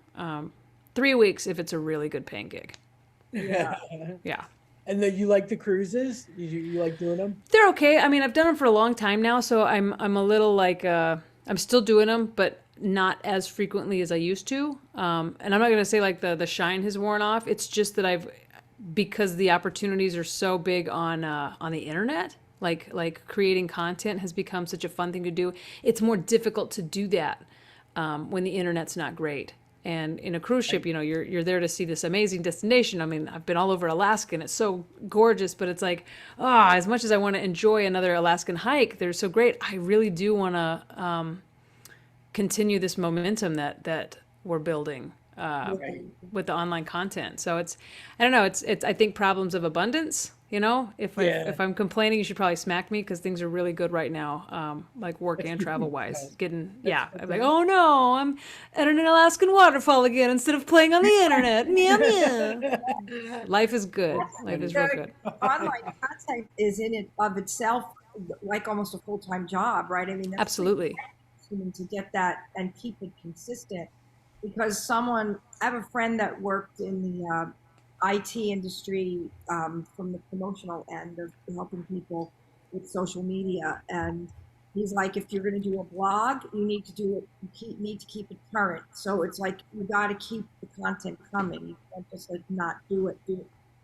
3 weeks if it's a really good paying gig. Yeah. Yeah. And then you like the cruises? You like doing them? They're okay. I mean, I've done them for a long time now, so I'm a little like I'm still doing them, but not as frequently as I used to. And I'm not gonna say like the shine has worn off. It's just that because the opportunities are so big on the internet, like creating content has become such a fun thing to do. It's more difficult to do that when the internet's not great. And in a cruise ship, you're there to see this amazing destination. I mean, I've been all over Alaska and it's so gorgeous, but it's like, as much as I want to enjoy another Alaskan hike, they're so great. I really do want to continue this momentum that we're building with the online content. So I don't know, it's I think problems of abundance. If I'm complaining, you should probably smack me because things are really good right now, like work and travel wise. I'm like, oh no, I'm at an Alaskan waterfall again instead of playing on the internet. Meow meow. Life is good. Life is real good. Online content is in it of itself like almost a full-time job, right? I mean, that's Absolutely. to get that and keep it consistent. Because I have a friend that worked in the IT industry from the promotional end of helping people with social media, and he's like, if you're going to do a blog, you need to do it. You need to keep it current. So it's like you got to keep the content coming. You can't just like not do it.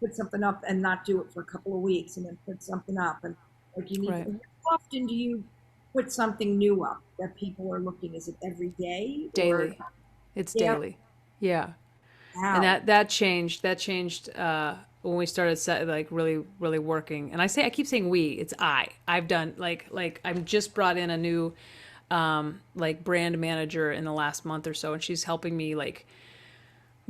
Put something up and not do it for a couple of weeks, and then put something up, and like you need. Right. How often do you put something new up that people are looking? Is it every day? Daily. It's daily. Yeah. Wow. And that changed when we started really really working. And I keep saying we, it's I've done like I've just brought in a new like brand manager in the last month or so, and she's helping me like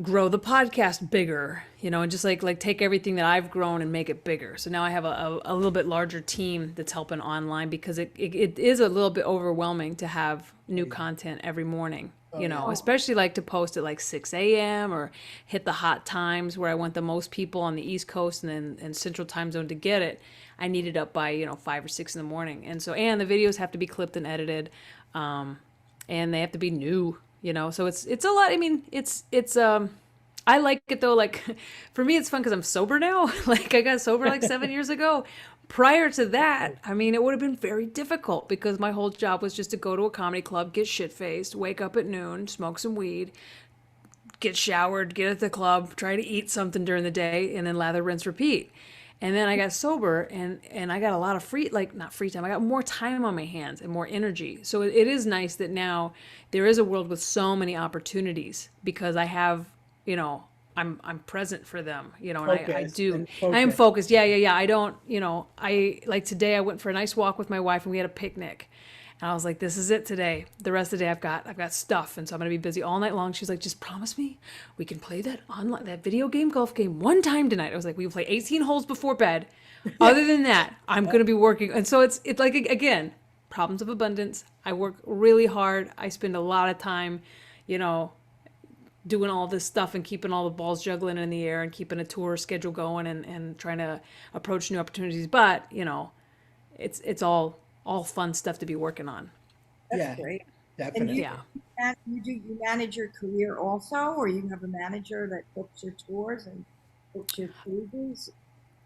grow the podcast bigger, and just like take everything that I've grown and make it bigger. So now I have a little bit larger team that's helping online, because it is a little bit overwhelming to have new content every morning. Especially like to post at like 6 a.m. or hit the hot times where I want the most people on the East Coast and Central Time Zone to get it. I need it up by 5 or 6 in the morning, and the videos have to be clipped and edited, and they have to be new. So it's a lot. I mean, it's I like it though. Like for me, it's fun because I'm sober now. Like I got sober like 7 years ago. Prior to that, I mean, it would have been very difficult because my whole job was just to go to a comedy club, get shit-faced, wake up at noon, smoke some weed, get showered, get at the club, try to eat something during the day, and then lather, rinse, repeat. And then I got sober and I got a lot of not free time. I got more time on my hands and more energy. So it is nice that now there is a world with so many opportunities because I have, I'm present for them, and I do. I am focused. Yeah. I don't, I like today I went for a nice walk with my wife and we had a picnic. And I was like, this is it today. The rest of the day I've got stuff. And so I'm going to be busy all night long. She's like, just promise me we can play that video game, golf game one time tonight. I was like, we can play 18 holes before bed. Other than that, I'm going to be working. And so it's like, again, problems of abundance. I work really hard. I spend a lot of time, doing all this stuff and keeping all the balls juggling in the air and keeping a tour schedule going and trying to approach new opportunities. But, it's all fun stuff to be working on. That's great. Definitely. Yeah. And you manage your career also, or you have a manager that books your tours and books your cruises?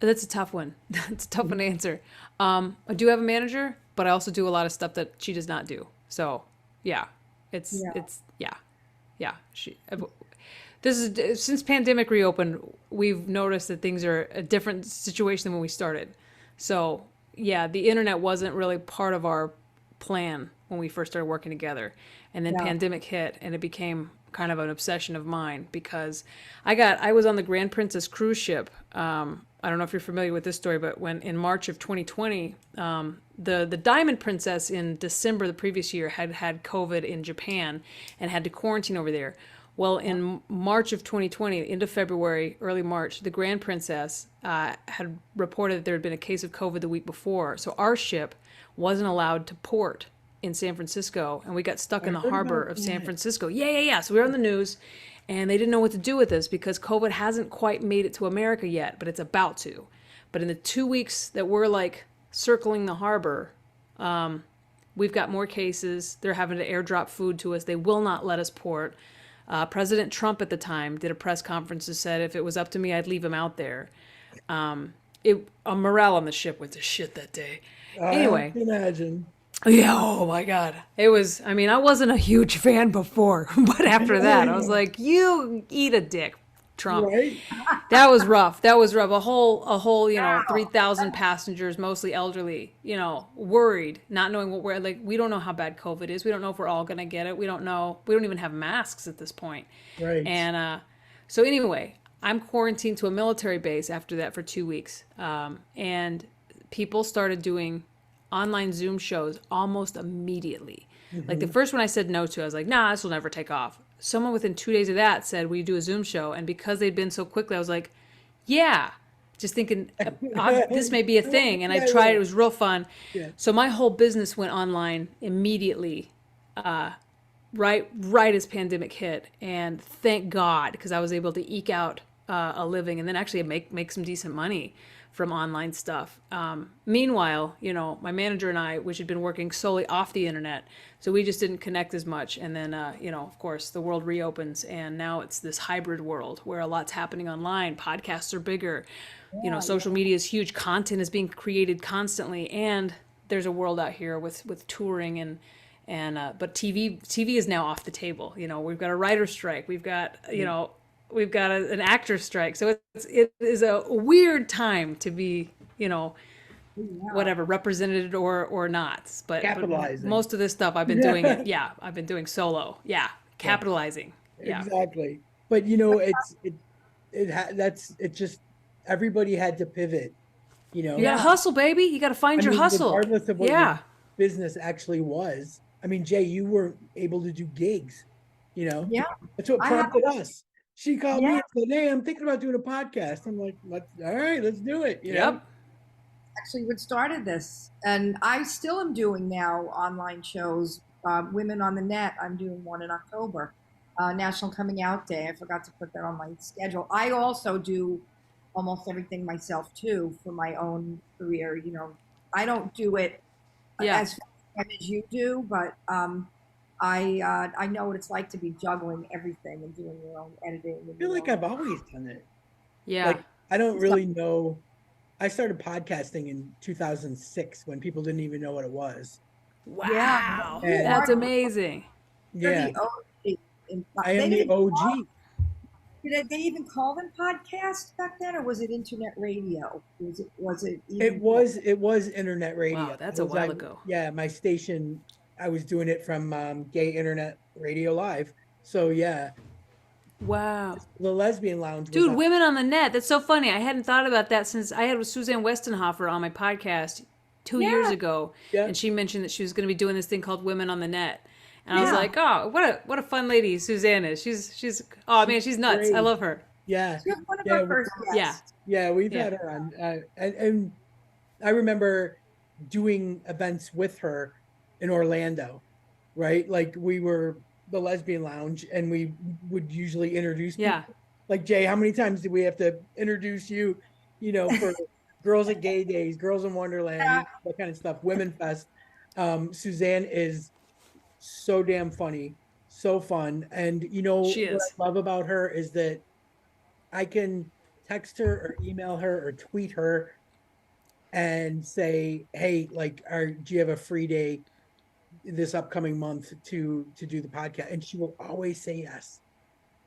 That's a tough one. It's a tough one to answer. I do have a manager, but I also do a lot of stuff that she does not do. So, yeah, Yeah. yeah. This is since pandemic reopened, we've noticed that things are a different situation than when we started. So, yeah, the internet wasn't really part of our plan when we first started working together, and then Yeah. pandemic hit, and it became kind of an obsession of mine because I was on the Grand Princess cruise ship. I don't know if you're familiar with this story, but when in March of 2020, the Diamond Princess in December the previous year had COVID in Japan and had to quarantine over there. Well, in March of 2020, into February, early March, the Grand Princess had reported that there had been a case of COVID the week before. So our ship wasn't allowed to port in San Francisco, and we got stuck in the harbor of San Francisco. Yeah. So we were on the news, and they didn't know what to do with this because COVID hasn't quite made it to America yet, but it's about to. But in the 2 weeks that we're like circling the harbor, we've got more cases. They're having to airdrop food to us. They will not let us port. President Trump at the time did a press conference and said if it was up to me, I'd leave him out there. Morale on the ship went to shit that day. Anyway, I can imagine. yeah, oh my God. It was, I mean, I wasn't a huge fan before, but after that, I was like, you eat a dick, Trump. Right? That was rough. That was rough. A whole, 3,000 passengers, mostly elderly, worried, not knowing what we don't know how bad COVID is. We don't know if we're all going to get it. We don't know. We don't even have masks at this point. Right. And so anyway, I'm quarantined to a military base after that for 2 weeks. And people started doing online Zoom shows almost immediately. Like the first one I said no to, I was like, nah, this will never take off. Someone within 2 days of that said, will you do a Zoom show? And because they'd been so quickly, I was like, yeah, just thinking this may be a thing. And I tried, it was real fun. Yeah. So my whole business went online immediately, right as pandemic hit. And thank God, because I was able to eke out a living and then actually make some decent money from online stuff. Meanwhile, my manager and I, which had been working solely off the internet, so we just didn't connect as much. And then, of course, the world reopens, and now it's this hybrid world where a lot's happening online. Podcasts are bigger. Social media is huge. Content is being created constantly, and there's a world out here with touring but TV is now off the table. We've got a writer's strike. We've got we've got an actor's strike. So it is a weird time to be, whatever, represented or not. But most of this stuff I've been doing I've been doing solo. Yeah. Capitalizing. Yeah. Exactly. But it's just everybody had to pivot. You gotta hustle, baby. You gotta find your hustle. Regardless of what your business actually was. I mean, Jay, you weren't able to do gigs. Yeah. That's what prompted us. She called me and said, hey, I'm thinking about doing a podcast. I'm like, all right, let's do it. Yep. Actually, what started this, and I still am doing now online shows, Women on the Net. I'm doing one in October, National Coming Out Day. I forgot to put that on my schedule. I also do almost everything myself too for my own career. I don't do it as fast as you do, but I know what it's like to be juggling everything and doing your own editing. I feel like I've always done it. Yeah. Like, I don't really know. I started podcasting in 2006 when people didn't even know what it was. Wow. That's amazing. Yeah. I am the OG. Did they even call them podcasts back then, or was it internet radio? Was it? It was internet radio. Wow, that's a while ago. Yeah, my station. I was doing it from Gay Internet Radio Live. So yeah. Wow. The Lesbian Lounge. Dude, Women on the Net. That's so funny. I hadn't thought about that since I had Suzanne Westenhofer on my podcast 2 years ago. Yeah. And she mentioned that she was going to be doing this thing called Women on the Net. And I was like, oh, what a fun lady Suzanne is. She's oh man, she's nuts. Great. I love her. Yeah. She was one of our first guests. Yeah, we've had her on. And I remember doing events with her in Orlando, right? Like we were the Lesbian Lounge and we would usually introduce people. Yeah. Like, Jay, how many times did we have to introduce you, for Girls at Gay Days, Girls in Wonderland, that kind of stuff, Women Fest. Suzanne is so damn funny, so fun. And you know She what is. I love about her is that I can text her or email her or tweet her and say, hey, like, do you have a free day this upcoming month to do the podcast? And she will always say yes,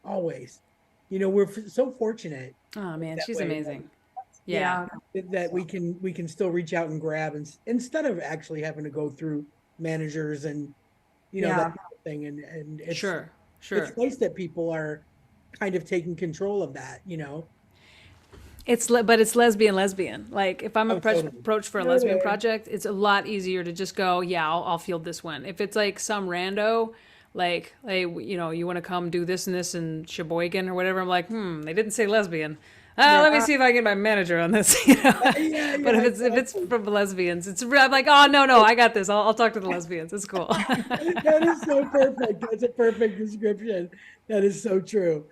always. You know, we're so fortunate Oh man, that she's way amazing. Yeah. Yeah. that we can still reach out and grab, and instead of actually having to go through managers and that Yeah. kind of thing. And Sure. it's Sure. nice that people are kind of taking control of that. But it's lesbian. Like if I'm Oh, totally. approached for a lesbian Totally. project, it's a lot easier to just go, yeah, I'll field this one. If it's like some rando, like, hey, you want to come do this and this in Sheboygan or whatever, I'm like, they didn't say lesbian. Let me see if I can get my manager on this. Yeah, But if exactly. it's from lesbians, I'm like, oh no, I got this. I'll talk to the lesbians. It's cool. That is so perfect. That's a perfect description. That is so true.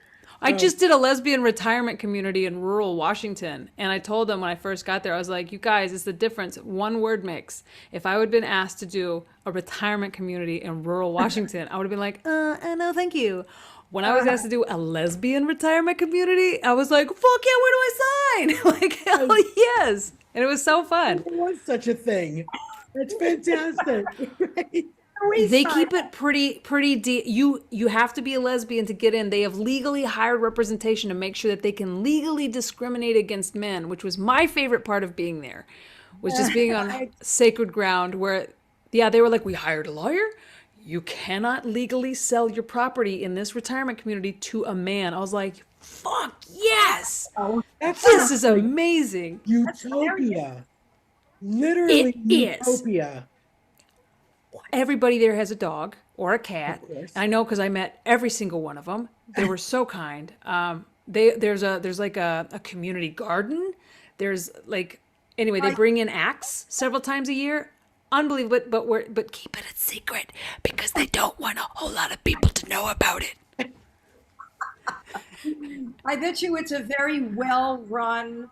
I just did a lesbian retirement community in rural Washington. And I told them when I first got there, I was like, you guys, it's the difference. One word mix. If I would have been asked to do a retirement community in rural Washington, I would have been like, no, thank you. When I was asked to do a lesbian retirement community, I was like, fuck yeah, where do I sign? Like, hell yes. And it was so fun. There was such a thing. That's fantastic. Right? They keep it pretty deep. You have to be a lesbian to get in. They have legally hired representation to make sure that they can legally discriminate against men, which was my favorite part of being there, was just being on sacred ground where, yeah, they were like, we hired a lawyer. You cannot legally sell your property in this retirement community to a man. I was like, fuck yes. This is amazing. Utopia. Literally It is. utopia. Everybody there has a dog or a cat. Of course. I know because I met every single one of them. They were so kind. There's like a community garden. There's like anyway they bring in acts several times a year. Unbelievable, but keep it a secret because they don't want a whole lot of people to know about it. I bet you it's a very well run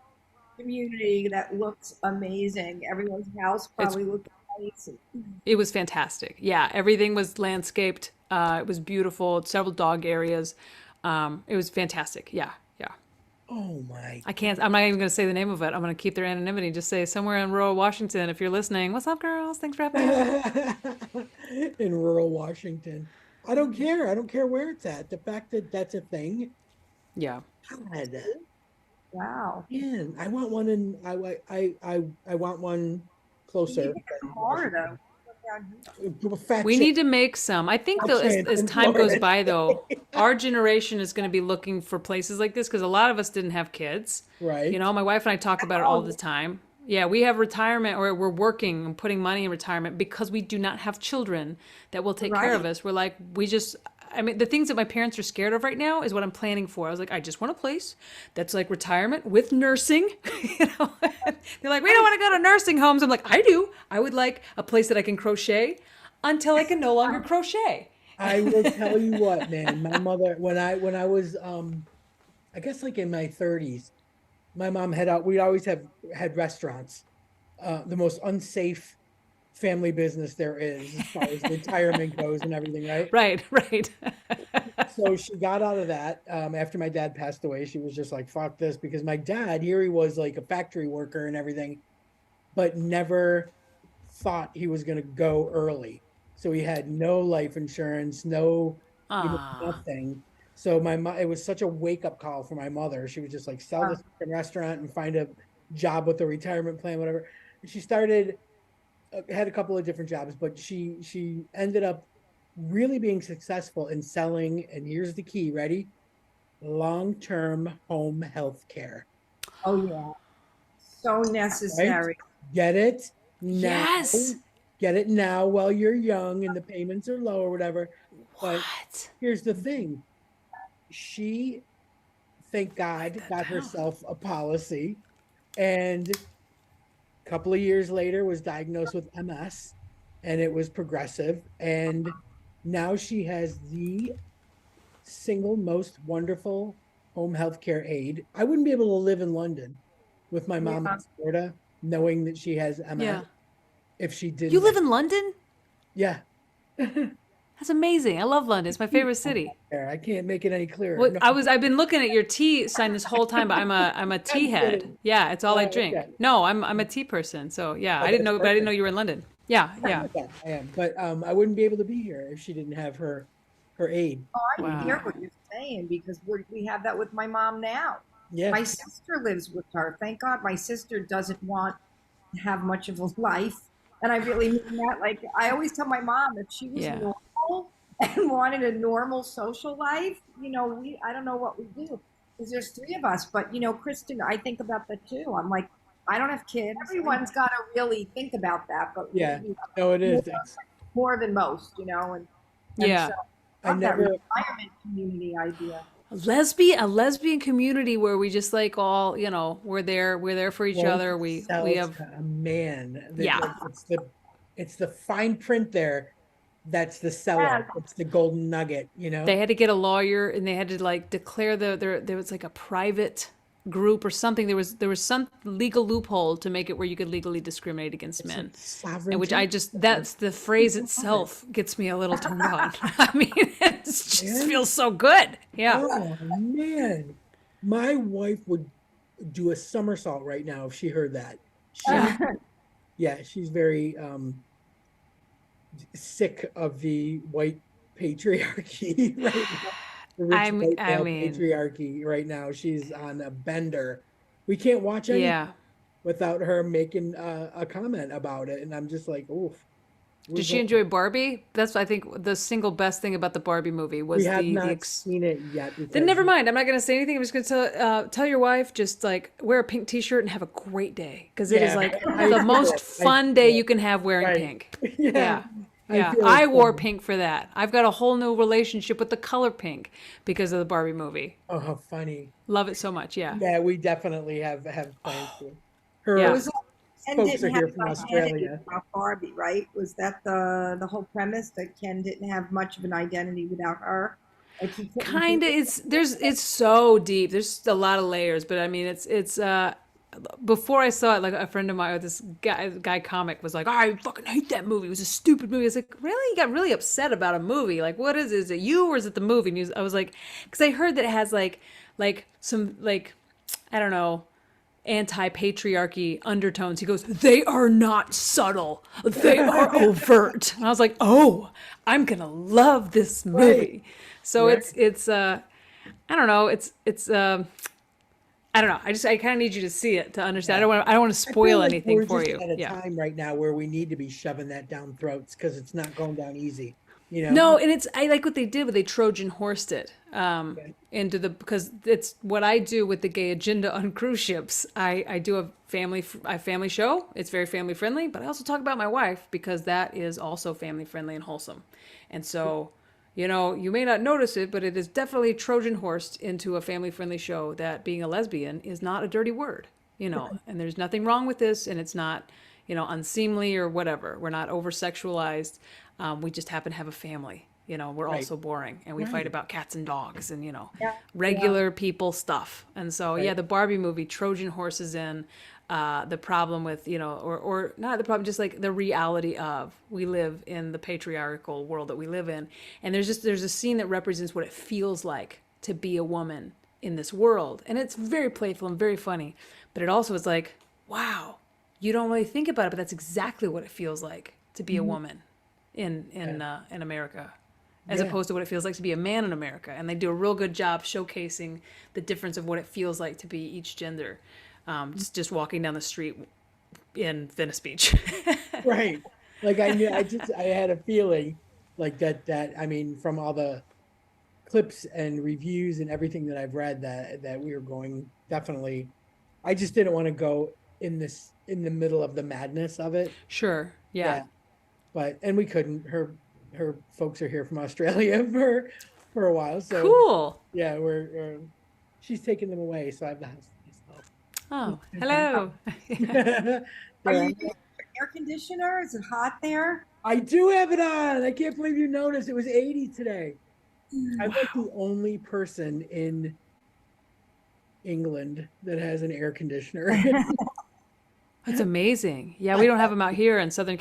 community that looks amazing. Everyone's house probably looks nice. It was fantastic. Yeah, everything was landscaped. It was beautiful. Several dog areas. It was fantastic. Yeah. Oh my. I'm not even going to say the name of it. I'm going to keep their anonymity. Just say somewhere in rural Washington. If you're listening, what's up, girls? Thanks for having me. In rural Washington. I don't care. I don't care where it's at. The fact that that's a thing. Yeah. God. Wow. Man, I want one I want one closer. Florida. We need to make some. I think though, as time goes by, though, our generation is going to be looking for places like this because a lot of us didn't have kids. Right. My wife and I talk about it all the time. Yeah, we have retirement, or we're working and putting money in retirement because we do not have children that will take care of us. We're like, the things that my parents are scared of right now is what I'm planning for. I was like, I just want a place that's like retirement with nursing. They're like, we don't want to go to nursing homes. I'm like, I do. I would like a place that I can crochet until I can no longer crochet. I will tell you what, man. My mother, when I was, I guess like in my 30s, my mom we'd always had restaurants, the most unsafe family business there is as far as retirement goes and everything, right? Right. So she got out of that after my dad passed away. She was just like, fuck this, because my dad, here he was like a factory worker and everything, but never thought he was going to go early. So he had no life insurance, nothing. So it was such a wake up call for my mother. She was just like, sell this restaurant and find a job with a retirement plan, whatever. And she had a couple of different jobs, but she ended up really being successful in selling, and here's the key, ready? Long-term home health care. Oh yeah. So necessary. Right? Get it now. Yes. Get it now while you're young and the payments are low or whatever. But here's the thing. She, thank God, got herself a policy, and a couple of years later was diagnosed with MS, and it was progressive, and now she has the single most wonderful home health care aide. I wouldn't be able to live in London with my mom in Florida knowing that she has MS. Yeah. If she didn't. You live in London? Yeah. That's amazing. I love London. It's my favorite city. I can't make it any clearer. Well, No, I've been looking at your tea sign this whole time, but I'm a tea head. kidding. Yeah, it's all I drink. Okay. No, I'm a tea person. So yeah, Oh, I didn't that's know, but I didn't know perfect. you were in London. Yeah, yeah. Yeah, I am. But I wouldn't be able to be here if she didn't have her aide. Oh, I hear Wow. what you're saying because we have that with my mom now. Yeah. My sister lives with her. Thank God my sister doesn't want to have much of a life. And I really mean that. Like, I always tell my mom if she was Yeah. normal and wanted a normal social life, I don't know what we do because there's three of us. But, Kristen, I think about that too. I'm like, I don't have kids. Everyone's got to really think about that. But Yeah. we No, it is. more than most, and Yeah. so I love that never. retirement community idea. A lesbian community where we just like all, we're there for each Well, other. We sells have to a man. Yeah. Like, it's the fine print there. That's the seller. Yeah. It's the golden nugget. they had to get a lawyer and they had to like declare there was like a private group or something. There was some legal loophole to make it where you could legally discriminate against men. And Sovereignty. which that's the phrase itself gets me a little turned on. I mean, it just feels so good. Yeah. Oh man, my wife would do a somersault right now if she heard that. She's very sick of the white patriarchy right now. The rich white male patriarchy right now. She's on a bender. We can't watch anything Yeah. without her making a comment about it, and I'm just like, oof. Did she enjoy Barbie? That's, I think, the single best thing about the Barbie movie was We have the not seen it yet. Then never mind. I'm not going to say anything. I'm just going to tell your wife, just like wear a pink T-shirt and have a great day because it is like the most fun day you can have wearing pink. Yeah. Yeah, I wore pink for that. I've got a whole new relationship with the color pink because of the Barbie movie. Oh, how funny! Love it so much. Yeah. Yeah, we definitely have plans to. Her Yeah. Ken folks didn't are here have from an identity Australia. without Barbie, right? Was that the whole premise that Ken didn't have much of an identity without her? Like he couldn't Kind of. It's so deep. There's a lot of layers, but I mean, it's before I saw it, like a friend of mine, this guy comic was like, oh, I fucking hate that movie. It was a stupid movie. I was like, really? You got really upset about a movie? Like, what is it? Is it you or is it the movie? And I was like, because I heard that it has like some like, I don't know, anti-patriarchy undertones. He goes, they are not subtle. They are overt. And I was like, oh, I'm going to love this movie. So it's I don't know. It's I don't know. I kind of need you to see it to understand. I don't want to spoil anything for you. We're just at a time right now where we need to be shoving that down throats because it's not going down easy. No, and I like what they did, but they Trojan horsed it because it's what I do with the gay agenda on cruise ships. I do a family show. It's very family friendly, but I also talk about my wife because that is also family friendly and wholesome. And so, you may not notice it, but it is definitely Trojan horsed into a family friendly show that being a lesbian is not a dirty word, and there's nothing wrong with this, and it's not, unseemly or whatever. We're not over sexualized. We just happen to have a family. We're also boring, and we fight about cats and dogs and, regular people stuff. And so, the Barbie movie, Trojan horses in the problem with, or not the problem, just like the reality of we live in the patriarchal world that we live in. And there's a scene that represents what it feels like to be a woman in this world. And it's very playful and very funny, but it also is like, wow, you don't really think about it, but that's exactly what it feels like to be a woman in America, as opposed to what it feels like to be a man in America. And they do a real good job showcasing the difference of what it feels like to be each gender. Just walking down the street in Venice Beach. Right. Like I had a feeling like that, I mean, from all the clips and reviews and everything that I've read that we were going definitely, I just didn't want to go in the middle of the madness of it. Sure. Yeah. And we couldn't. Her folks are here from Australia for a while. So cool. Yeah, she's taking them away, so I have the house to myself. Oh, hello. Are you using air conditioner? Is it hot there? I do have it on. I can't believe you noticed. It was 80 today. I'm like the only person in England that has an air conditioner. It's amazing. Yeah, we don't have them out here in Southern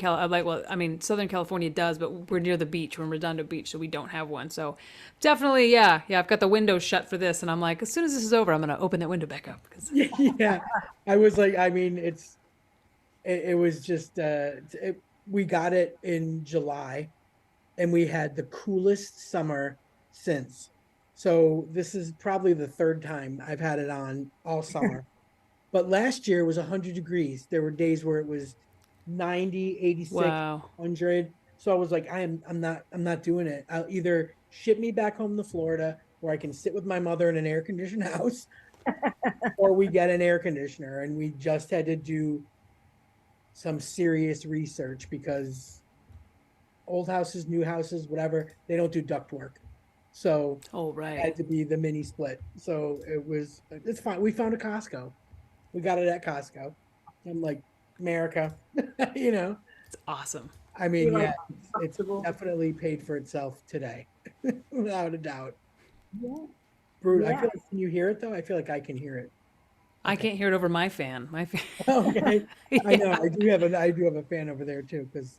Southern California does, but we're near the beach. We're in Redondo Beach, so we don't have one. So definitely, yeah. I've got the window shut for this, and I'm like, as soon as this is over, I'm going to open that window back up. Yeah, I was like, I mean, it was just, we got it in July, and we had the coolest summer since. So this is probably the third time I've had it on all summer. But last year was 100 degrees. There were days where it was 90, 86, Wow. 100. So I was like, I'm not doing it. I'll either ship me back home to Florida where I can sit with my mother in an air conditioned house, or we get an air conditioner. And we just had to do some serious research because old houses, new houses, whatever, they don't do duct work. So Oh, it right. had to be the mini split. So it's fine. We found a Costco. We got it at Costco. I'm like, America, you know. It's awesome. I mean, You're yeah, like, it's definitely paid for itself today, without a doubt. Yeah. Brutal. I Yeah. feel like, can you hear it though? I feel like I can hear it. I can't hear it over my fan. My fan. Okay. I know. Yeah. I do have a fan over there too, because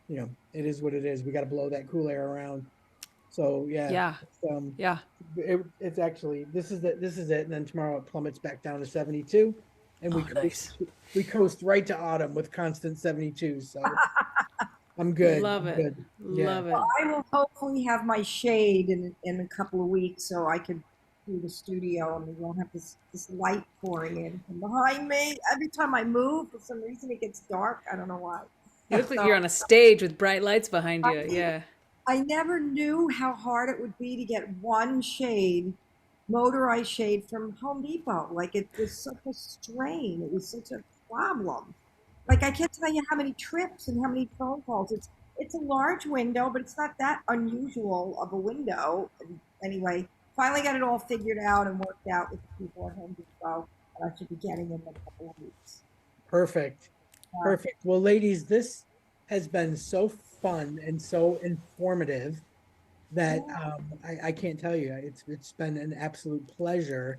you know, it is what it is. We got to blow that cool air around. So yeah. Yeah. It's, Yeah. it's actually this is it, and then tomorrow it plummets back down to 72, and Oh, nice. we coast right to autumn with constant 72. So I'm good. Love I'm it. good. Yeah. Love it. I will hopefully have my shade in a couple of weeks so I can do the studio and we won't have this light pouring in from behind me. Every time I move, for some reason it gets dark. I don't know why. You look like you're on a stage with bright lights behind you. Yeah. I never knew how hard it would be to get one shade, motorized shade from Home Depot. Like it was such a strain. It was such a problem. Like I can't tell you how many trips and how many phone calls. It's a large window, but it's not that unusual of a window. Anyway, finally got it all figured out and worked out with the people at Home Depot, and I should be getting in a couple of weeks. Perfect. Yeah. Perfect. Well, ladies, this has been so fun and so informative that I can't tell you. It's been an absolute pleasure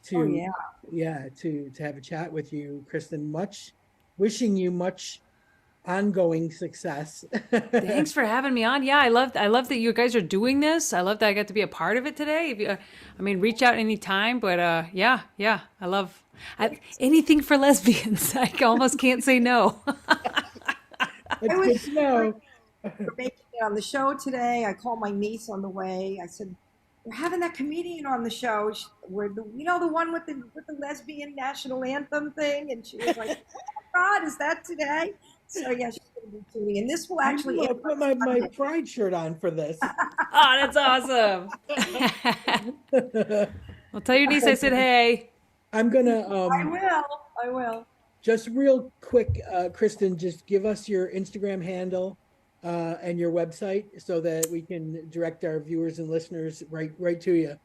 to to have a chat with you, Kristin. Wishing you much ongoing success. Thanks for having me on. Yeah, I love that you guys are doing this. I love that I got to be a part of it today. If you, I mean, reach out anytime. But yeah, I love anything for lesbians. I almost can't say no. It's good to know. We're making it on the show today. I called my niece on the way. I said, "We're having that comedian on the show. We're the one with the lesbian national anthem thing." And she was like, "Oh my God, is that today?" So yeah, she's going to be tuning in. This will actually. I put my pride shirt on for this. Oh, that's awesome. Well, tell your niece I said hey. I'm gonna. I will. Just real quick, Kristin, just give us your Instagram handle and your website so that we can direct our viewers and listeners right to you.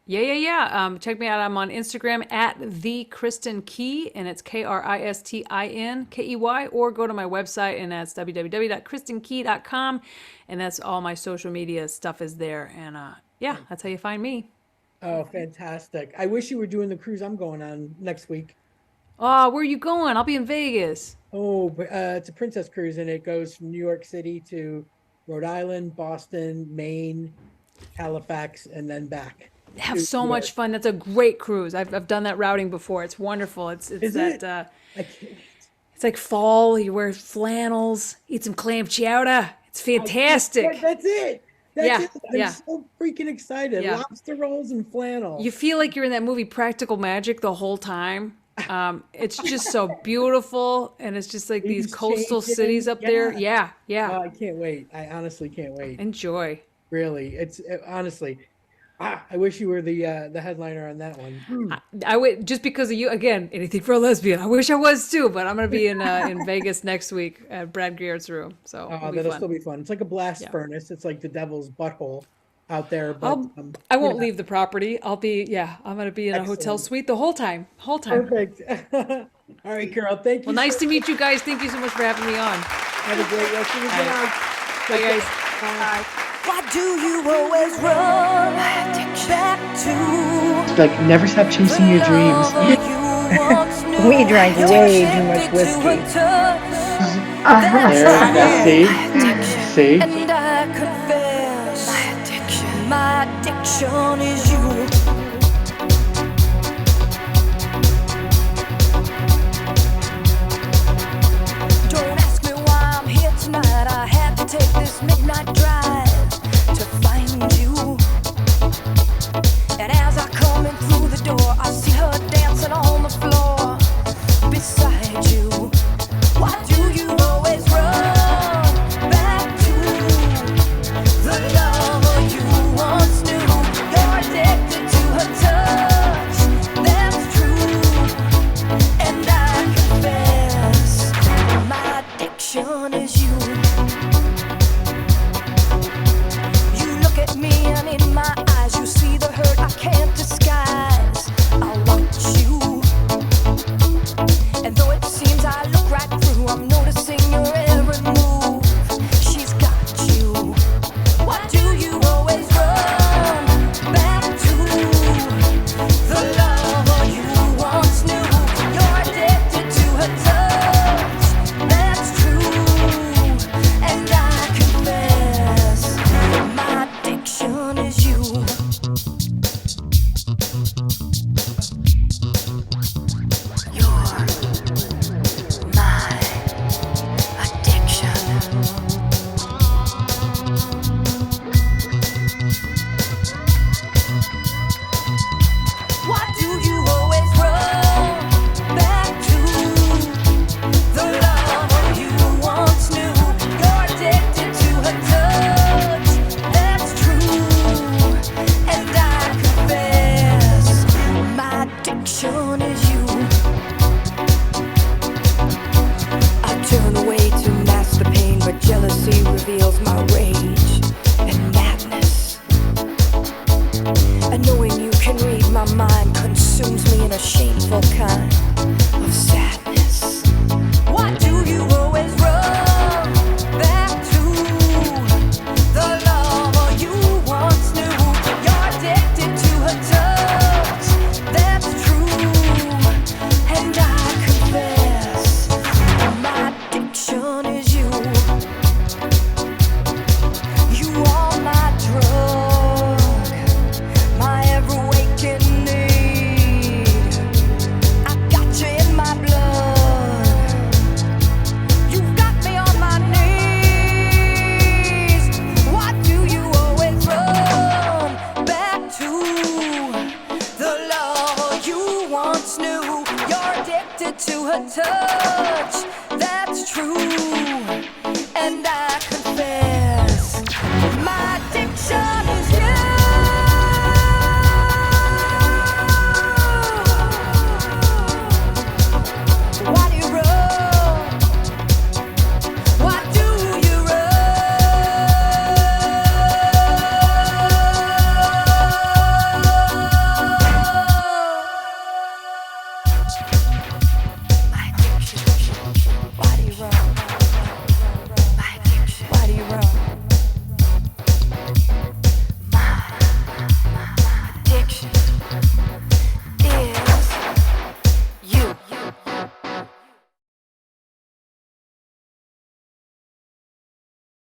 Yeah. Check me out. I'm on Instagram at the Kristin Key, and it's KristinkEY, or go to my website, and that's www.kristinkey.com, and that's all my social media stuff is there. And yeah, that's how you find me. Oh, fantastic! I wish you were doing the cruise I'm going on next week. Oh, where are you going? I'll be in Vegas. Oh, it's a princess cruise, and it goes from New York City to Rhode Island, Boston, Maine, Halifax, and then back. Have so much fun. That's a great cruise. I've done that routing before. It's wonderful. It's Is that it? I can't. it's like fall. You wear flannels, eat some clam chowder. It's fantastic. That's it. That's it. I'm Yeah. so freaking excited. Yeah. Lobster rolls and flannel. You feel like you're in that movie Practical Magic the whole time. It's just so beautiful, and it's just like these coastal cities up there. Yeah. Oh, I can't wait. I honestly can't wait. Enjoy. Really, honestly. I wish you were the headliner on that one. I would, just because of you again. Anything for a lesbian. I wish I was too, but I'm gonna be in Vegas next week at Brad Garrett's room. So That'll still be fun. It's like a blast furnace. It's like the devil's butthole out there. But I won't leave the property. I'm gonna be in a hotel suite the whole time. Perfect. All right, Carol. Thank you. Well, nice to meet you guys. Thank you so much for having me on. Have a great rest of your day. Bye, guys. Bye. Why do you always run back to Like, never stop chasing your dreams. the lover you once knew? We drank way too much whiskey. See? And I confess, my addiction is you. Don't ask me why I'm here tonight. I had to take this midnight drive to find you. And as I come in through the door, I see her dancing on the floor beside you. Why do you always run back to the lover you once knew? You're addicted to her touch, that's true. And I confess, my addiction is you. You look at me and in my eyes you see the hurt I can't disguise. I want you. And though it seems I look right through, I'm noticing your every move. She's got you. Why do you always run back to the lover you once knew? You're addicted to her touch, that's true. And I confess, my addiction is you. Why do you always run back to the lover you once knew? You're addicted to her touch, that's true. And I confess, my addiction is you. I turn away to mask the pain, but jealousy reveals my rage and madness. And knowing you can read my mind consumes me in a shameful kind of sadness. Why do you always run back to the lover you once knew? You're addicted to her touch, that's true. And I confess, my addiction is you. You are my drug, my ever waking need. I got you in my blood. You've got me on my knees. Why do you always run back to the love you once knew? You're addicted to her touch.